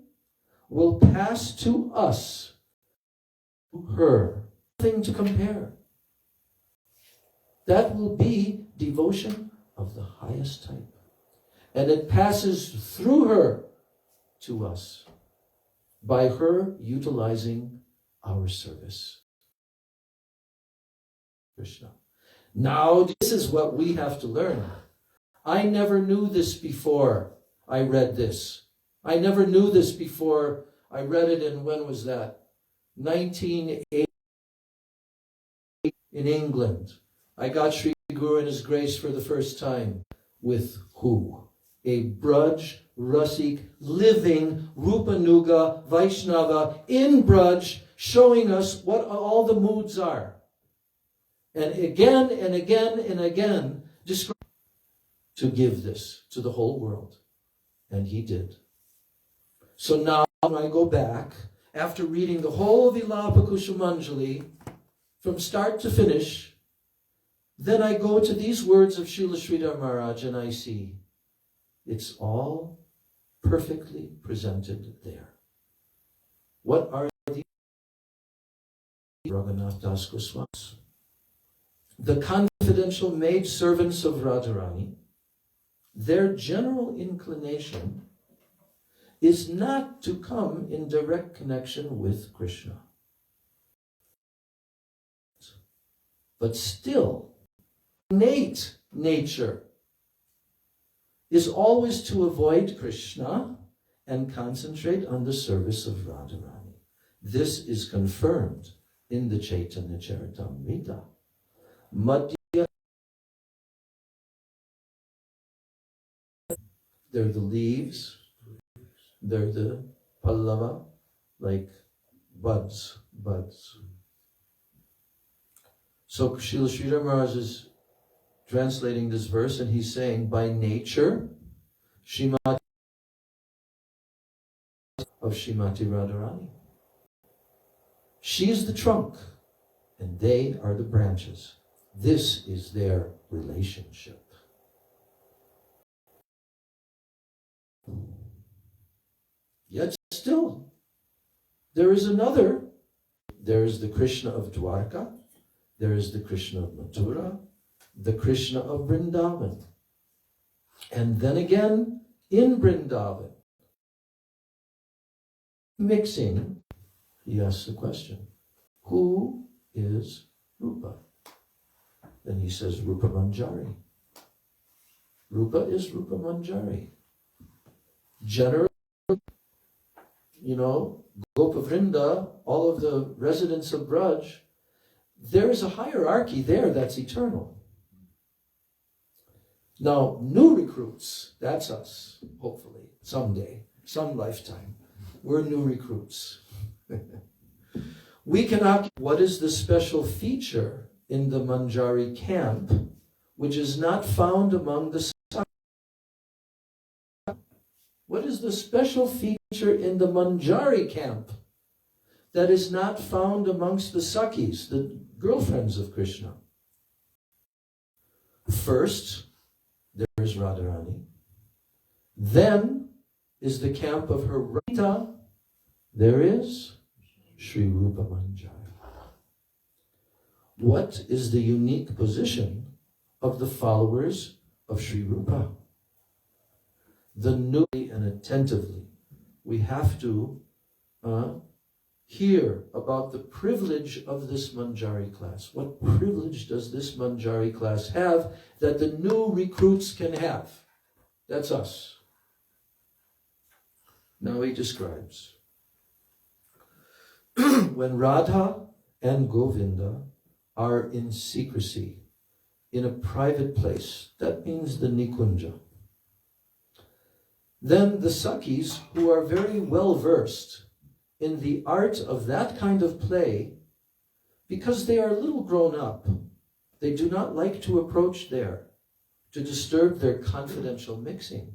will pass to us, her. Nothing to compare. That will be devotion of the highest type. And it passes through her to us by her utilizing our service. Krishna. Now, this is what we have to learn. I never knew this before I read this. I never knew this before I read it in, when was that? 1980 in England. I got Sri Guru and His Grace for the first time. With who? A Braj, Rasik, living Rupanuga Vaishnava in Braj, showing us what all the moods are. And again and again and again, to give this to the whole world. And he did. So now when I go back, after reading the whole Vilapa-kusumanjali, from start to finish, then I go to these words of Srila Sridhara Maharaj and I see it's all perfectly presented there. What are the Raghunath Das Goswami? The confidential maid servants of Radharani, their general inclination is not to come in direct connection with Krishna. But still, innate nature is always to avoid Krishna and concentrate on the service of Radharani. This is confirmed in the Chaitanya Charitamrita. Madhya, they're the leaves, they're the pallava, like buds. So Srila Sridhara Maharaj is translating this verse and he's saying, by nature, Srimati of Srimati Radharani. She's the trunk and they are the branches. This is their relationship. Yet still, there is another. There is the Krishna of Dwarka. There is the Krishna of Mathura. The Krishna of Vrindavan. And then again, in Vrindavan, mixing, he asks the question, who is Rupa? Then he says, Rupa Manjari. Rupa is Rupa Manjari. Generally, Gopa Vrinda, all of the residents of Braj, there is a hierarchy there that's eternal. Now, new recruits, that's us, hopefully, someday, some lifetime. We're new recruits. We can occupy. What is the special feature in the Manjari camp, which is not found among the Sakhis? What is the special feature in the Manjari camp that is not found amongst the Sakhis, the girlfriends of Krishna? First, there is Radharani. Then is the camp of her Rita. There is Sri Rupa Manjari. What is the unique position of the followers of Sri Rupa? The newly and attentively, we have to hear about the privilege of this Manjari class. What privilege does this Manjari class have that the new recruits can have? That's us. Now he describes. When Radha and Govinda are in secrecy, in a private place, that means the Nikunja, then the Sakhis, who are very well versed in the art of that kind of play, because they are a little grown up, they do not like to approach there to disturb their confidential mixing.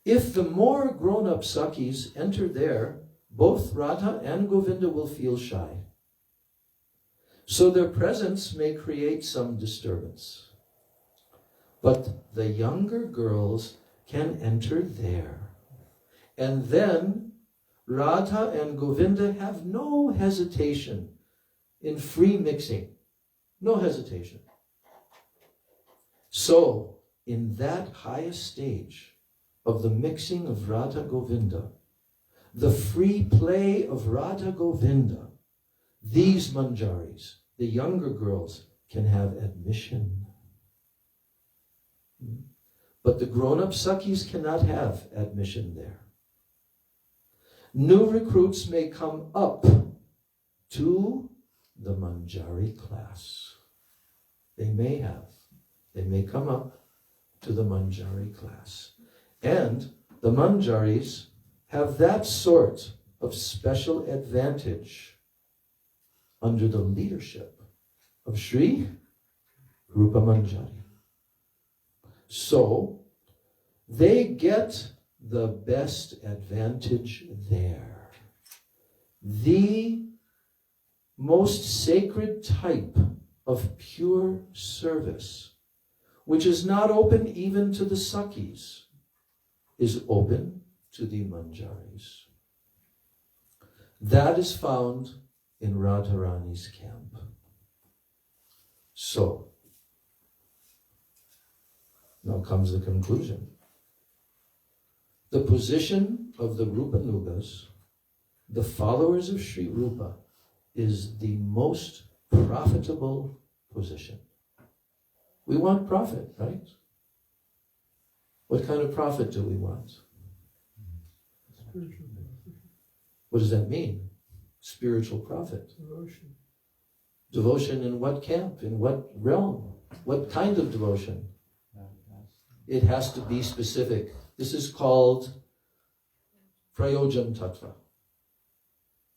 If the more grown-up Sakhis enter there, both Radha and Govinda will feel shy. So their presence may create some disturbance. But the younger girls can enter there. And then Radha and Govinda have no hesitation in free mixing. No hesitation. So, in that highest stage of the mixing of Radha Govinda, the free play of Radha Govinda, these manjaris, the younger girls, can have admission. But the grown-up Sakhis cannot have admission there. New recruits may come up to the manjari class. They may come up to the manjari class. And the manjaris have that sort of special advantage under the leadership of Sri Rupa Manjari. So, they get the best advantage there. The most sacred type of pure service, which is not open even to the Sakhis, is open to the manjaris. That is found in Radharani's camp. So, now comes the conclusion. The position of the Rupanugas, the followers of Sri Rupa, is the most profitable position. We want profit, right? What kind of profit do we want? Spiritual profit. What does that mean? Spiritual profit. Devotion. Devotion in what camp? In what realm? What kind of devotion? It has to be specific. This is called Prayojan Tattva.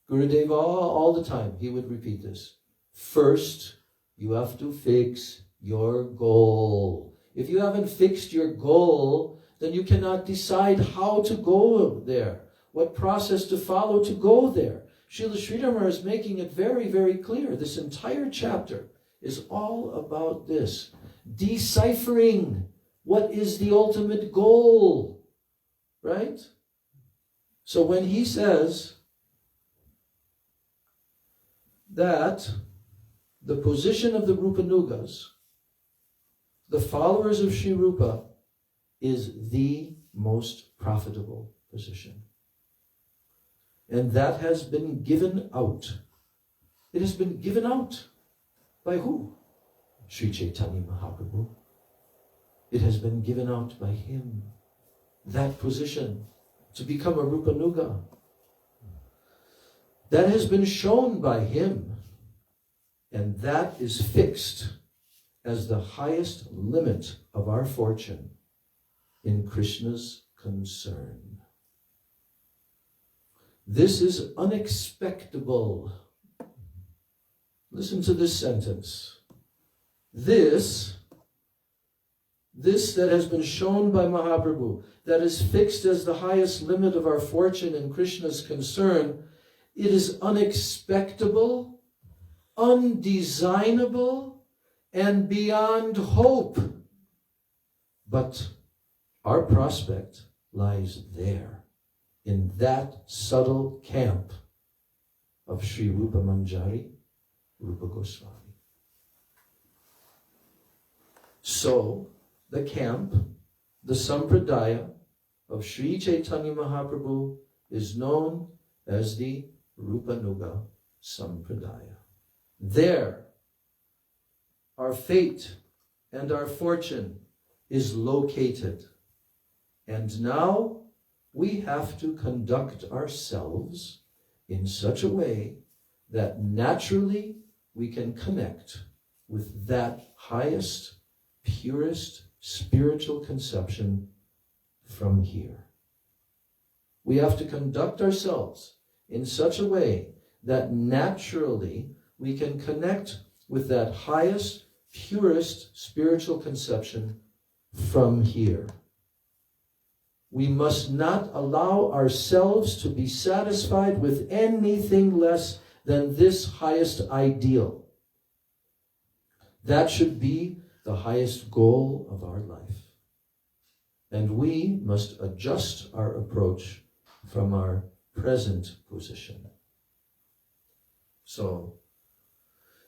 Gurudev all the time, he would repeat this. First, you have to fix your goal. If you haven't fixed your goal, then you cannot decide how to go there, what process to follow to go there. Srila Sridhara is making it very, very clear. This entire chapter is all about this. Deciphering what is the ultimate goal, right? So when he says that the position of the Rupanugas, the followers of Sri Rupa, is the most profitable position. And that has been given out. It has been given out by who? Sri Chaitanya Mahaprabhu. It has been given out by him. That position, to become a Rupanuga. That has been shown by him. And that is fixed as the highest limit of our fortune in Krishna's concern. This is unexpectable. Listen to this sentence. This that has been shown by Mahaprabhu, that is fixed as the highest limit of our fortune in Krishna's concern, it is unexpectable, undesignable, and beyond hope. But our prospect lies there, in that subtle camp of Sri Rupa Manjari, Rupa Goswami. So, the camp, the sampradaya of Sri Chaitanya Mahaprabhu is known as the Rupanuga Sampradaya. There, our fate and our fortune is located. And now we have to conduct ourselves in such a way that naturally we can connect with that highest, purest spiritual conception from here. We have to conduct ourselves in such a way that naturally we can connect with that highest, purest spiritual conception from here. We must not allow ourselves to be satisfied with anything less than this highest ideal. That should be the highest goal of our life. And we must adjust our approach from our present position. So,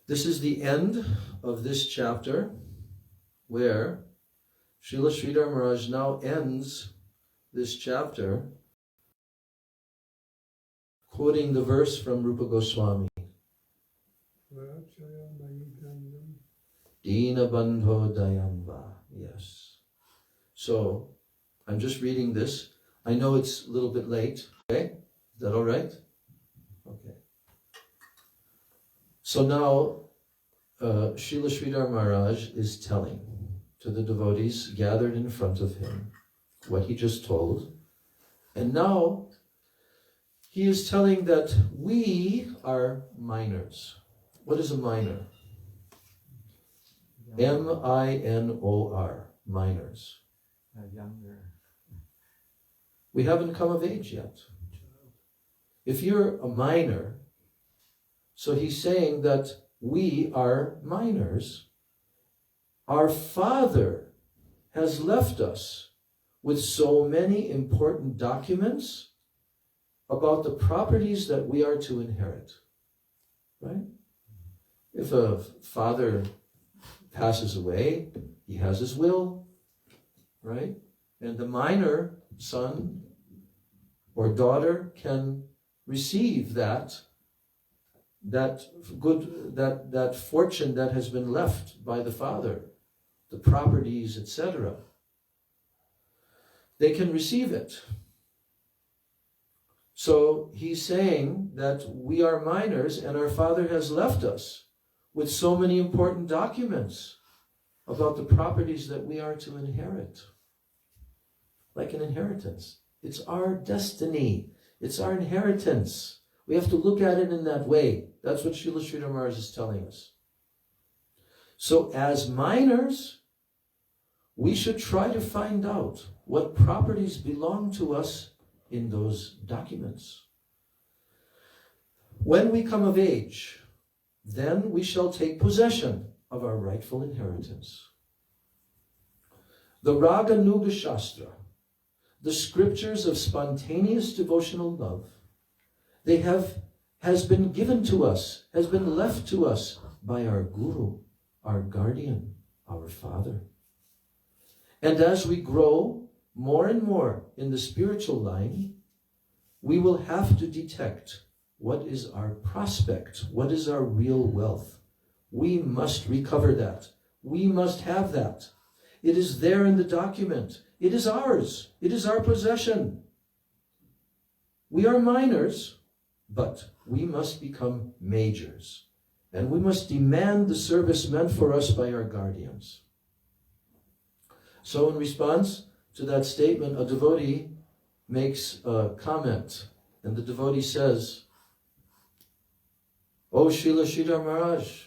this is the end of this chapter, where Srila Sridhara Maharaj now ends this chapter quoting the verse from Rupa Goswami. Dina Bandho Dayanva. Yes. So, I'm just reading this. I know it's a little bit late. Okay? Is that all right? Okay. So now, Srila Sridhara Maharaj is telling to the devotees gathered in front of him what he just told. And now, he is telling that we are minors. What is a minor? M-I-N-O-R, minors. Younger. We haven't come of age yet. If you're a minor, so he's saying that we are minors. Our Father has left us with so many important documents about the properties that we are to inherit. Right? If a father passes away, he has his will, right? And the minor son or daughter can receive that fortune that has been left by the father, the properties, etc. They can receive it. So he's saying that we are minors and our Father has left us with so many important documents about the properties that we are to inherit. Like an inheritance. It's our destiny. It's our inheritance. We have to look at it in that way. That's what Srila Sridhara Maharaj is telling us. So as minors, we should try to find out what properties belong to us in those documents. When we come of age, then we shall take possession of our rightful inheritance. The Raga Nuga Shastra, the scriptures of spontaneous devotional love, has been given to us, has been left to us by our Guru, our guardian, our Father. And as we grow more and more in the spiritual line, we will have to detect what is our prospect, what is our real wealth. We must recover that. We must have that. It is there in the document. It is ours. It is our possession. We are minors, but we must become majors. And we must demand the service meant for us by our guardians. So in response to that statement, a devotee makes a comment. And the devotee says, "Oh, Srila Sridhara Maharaj,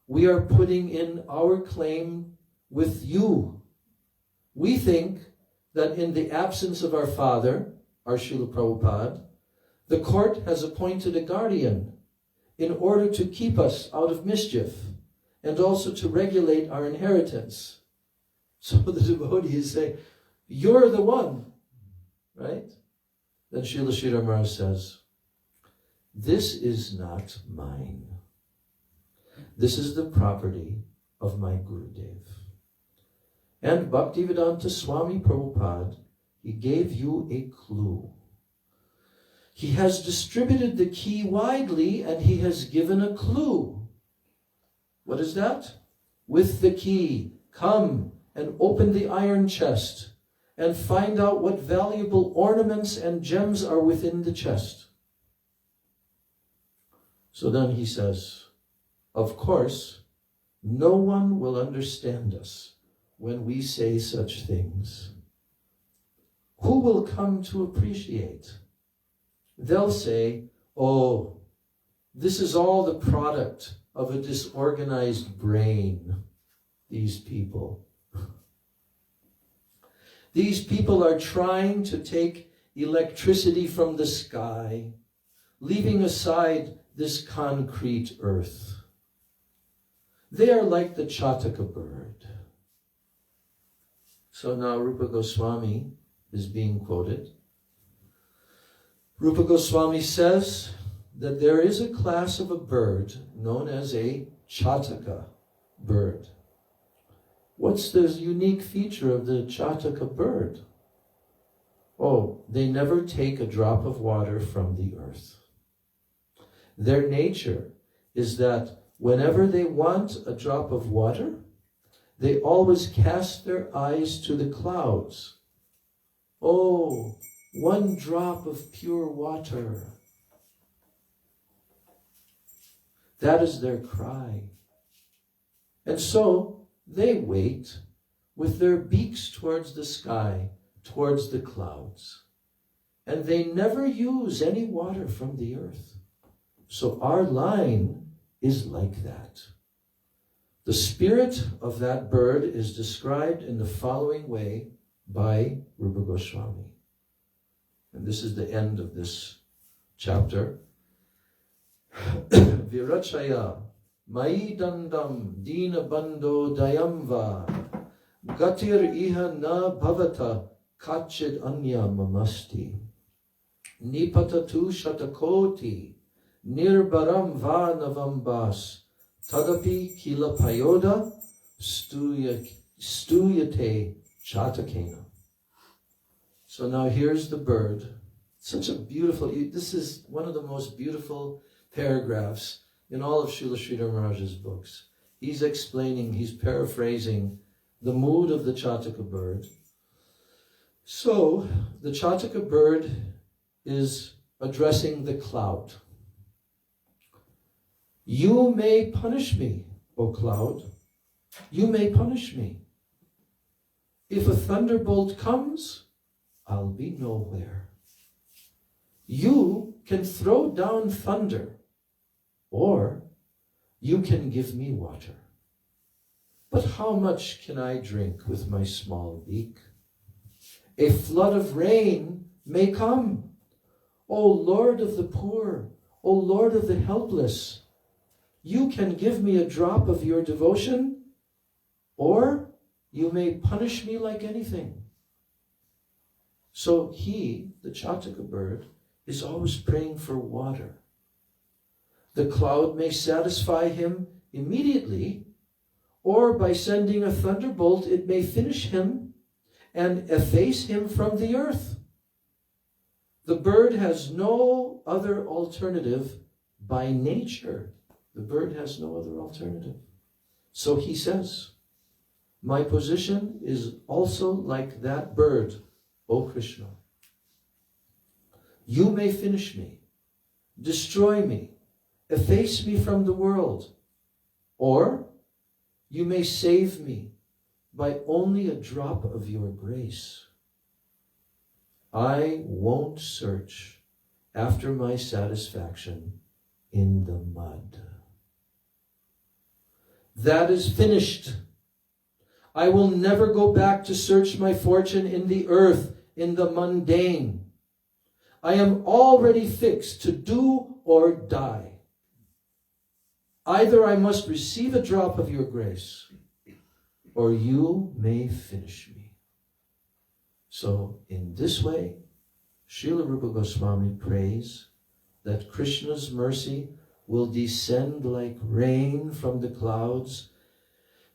we are putting in our claim with you. We think that in the absence of our father, our Srila Prabhupada, the court has appointed a guardian in order to keep us out of mischief and also to regulate our inheritance." So the devotee is saying, "You're the one," right? Then Srila Sridhara Maharaj says, "This is not mine. This is the property of my Gurudev. And Bhaktivedanta Swami Prabhupada, he gave you a clue. He has distributed the key widely and he has given a clue. What is that? With the key, come and open the iron chest and find out what valuable ornaments and gems are within the chest. So then he says, of course, no one will understand us when we say such things. Who will come to appreciate? They'll say, oh, this is all the product of a disorganized brain, these people. These people are trying to take electricity from the sky, leaving aside this concrete earth. They are like the Chataka bird. So now Rupa Goswami is being quoted. Rupa Goswami says that there is a class of a bird known as a Chataka bird. What's the unique feature of the Chataka bird? Oh, they never take a drop of water from the earth. Their nature is that whenever they want a drop of water, they always cast their eyes to the clouds. Oh, one drop of pure water. That is their cry. And so they wait with their beaks towards the sky, towards the clouds. And they never use any water from the earth. So our line is like that. The spirit of that bird is described in the following way by Rupa Goswami. And this is the end of this chapter. Virachaya Mai Dandam Dina Bando Dayamva Gatir Iha Na Bhavata Kachid Anya Mamasti Nipatatu Shatakoti Nirbaram Va Navambas Tadapi Kila Payoda Stuyate Chatakena. So now here's the bird. Such a beautiful, this is one of the most beautiful paragraphs in all of Srila Sridhar Maharaj's books. He's explaining, he's paraphrasing the mood of the Chataka bird. So the Chataka bird is addressing the cloud. You may punish me, O cloud. You may punish me. If a thunderbolt comes, I'll be nowhere. You can throw down thunder, or you can give me water. But how much can I drink with my small beak? A flood of rain may come. O Lord of the poor, O Lord of the helpless, you can give me a drop of your devotion, or you may punish me like anything. So he, the Chataka bird, is always praying for water. The cloud may satisfy him immediately, or by sending a thunderbolt, it may finish him and efface him from the earth. The bird has no other alternative by nature. The bird has no other alternative. So he says, my position is also like that bird, O Krishna. You may finish me, destroy me, efface me from the world, or you may save me by only a drop of your grace. I won't search after my satisfaction in the mud. That is finished. I will never go back to search my fortune in the earth, in the mundane. I am already fixed to do or die. Either I must receive a drop of your grace, or you may finish me. So in this way, Srila Rupa Goswami prays that Krishna's mercy will descend like rain from the clouds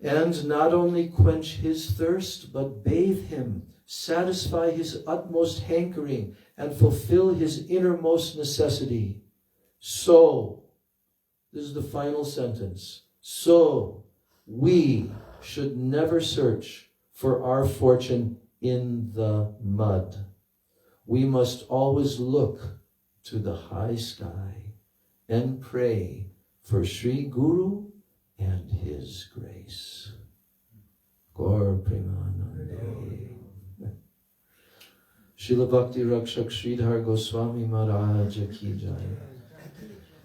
and not only quench his thirst, but bathe him, satisfy his utmost hankering, and fulfill his innermost necessity. So, this is the final sentence, so we should never search for our fortune in the mud. We must always look to the high sky and pray for Sri Guru and his grace. Gaur Premanande. Srila Bhakti Rakshak Sridhara Goswami Maharaj ki jai.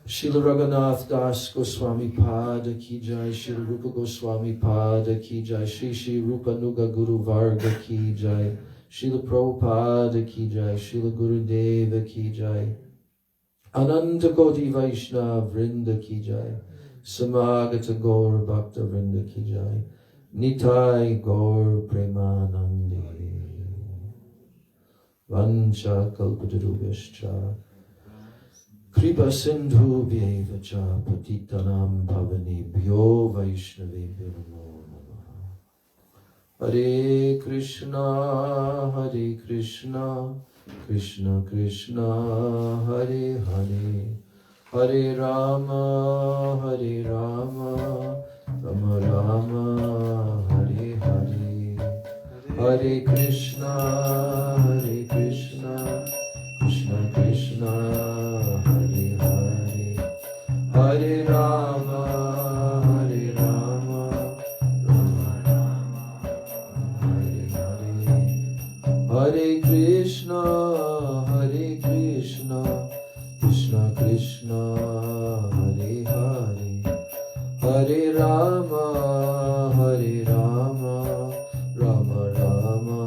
Srila Raghunath Das Goswami Pada ki jai. Srila Rupa Goswami Pada ki jai. Shri Shri Rupa Nuga Guru Varga ki jai. Srila Prabhupada ki jai. Srila Gurudev ki jai. Ananta Koti Vaishnava Vrinda ki jai. Samagata Gaur Bhakta Vrinda ki jai. Nitai Gaur Premanande. Vancha Kalpatarubhyascha Kripa Sindhu Vyevacha Patitanam Bhavanebhyo Vaishnavebhyo Namo Namaha. Hare Krishna, Krishna Krishna, Hare Hare, Hare Rama, Rama Rama, Hare Hare, Hare Krishna, Krishna Krishna, Hare Hare, Hare Rama, Rama Rama, Hare Hare, Hare Krishna, Krishna Krishna, Hare Hare, Hare Rama, Rama Rama,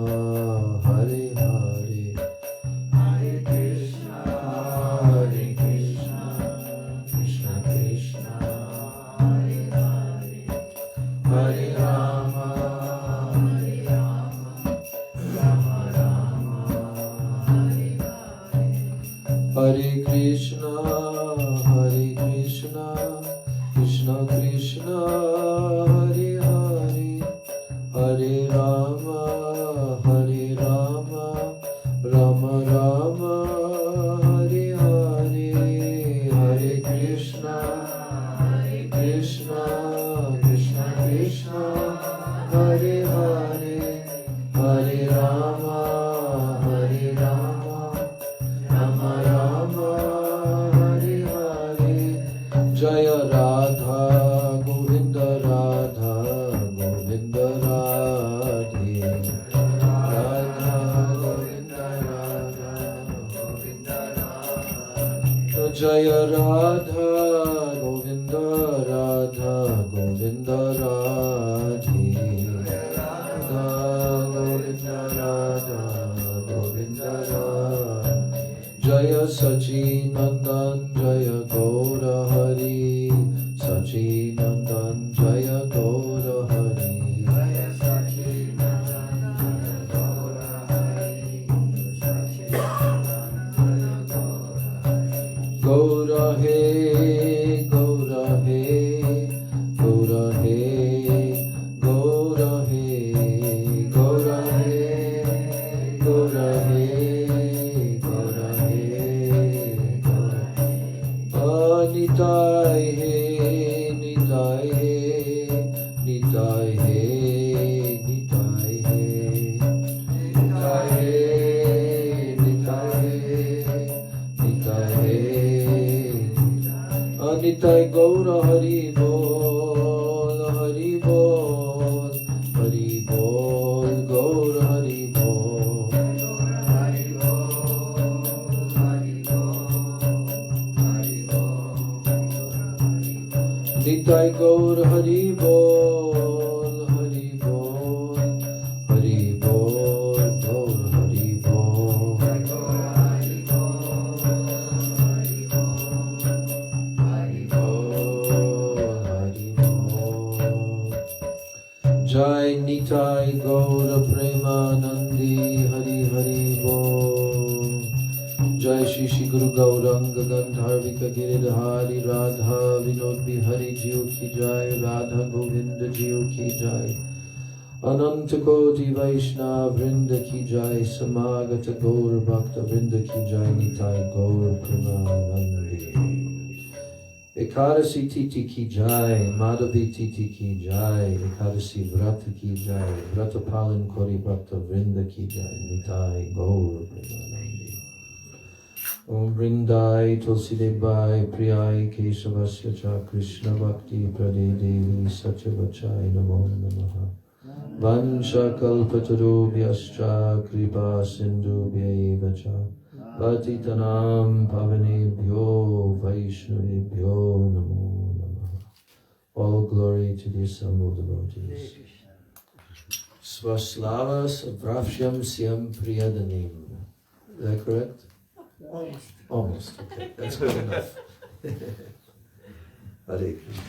Hare Hare, Hare Krishna, Krishna Krishna, Hare Hare, Hare Rama, Rama Rama, Hare Hare, Hare Krishna, Krishna Krishna, Hare Hare, Hare Rama, Rama Rama, Hare Hare, Hare Krishna, Krishna Krishna, Hare Hare, Hare Rama, Rama Rama, Hare Hare, Jaya Radha Govinda Radha Govinda Radhe, Radha Govinda Radha Govinda Radhe, Jaya Radha Govinda Radha Govinda Radhe, Radha Govinda Radha Govinda Radhe, Jaya Sachi Nandan Jaya Gaura Hari, Sachi Nandan Jaya Gaura Hari, Jaya Sachi Nandan Jaya Gaura Hari, Sachi Nandan Jaya Gaura Hari, Gaura He, Gaura He, Gaura He, Gaura He, Gaura He, Gaura He, Gaura He, Gaura He, Nitai He, Nitai He, Nitai He, Nitai He, Nitai He, Nitai He, Nitai He, Nitai Gaura Hari Bol, Hari Bol, Hari Bol, Gaura Hari Bol, Hari Bol, Hari Bol, Hari Bol, Nitai Gaura Hari Bol, Hari Bol, Hari Bol, Gaura Hari Bol, Hari Bol, Hari Bol, Hari Bol, Hari Bol. Jai Nitai Gaura Premanandi, Hari Hari Bol. Jai Shri Shri Guru Gauranga Gandharvika Giridhari Radha Vinod Bihari Jiyo Ki Jai, Radha Govinda Jiyo Ki Jai, Ananta Koti Vaishnava Vrinda Ki Jai, Samagata Gaur Bhakta Vrinda Ki Jai, Nitai Gaur Premanandi. Ekadasi Titi ki jai, Madhavi Titi ki jai, Ekadasi Vrata ki jai, Vrata Palin Kori Bhakta Vrinda ki jai, Nitai Gaur Premanandi. Om Vrindai Tulsi Devai Priyai Keshavasya Cha Krishna Bhakti Prade Devi Satyavachai Namo Namaha. Vansha Kalpatarubhyascha Kripa Sindhubhyaiva Cha Patitanam Pavanebhyo Vaishnavebhyo Namo Namaha. All glory to the assembled devotees. Swaslavas Vrafshyam Syam Priyadanim. Is that correct? Almost. Okay, that's good enough. Hare Krishna.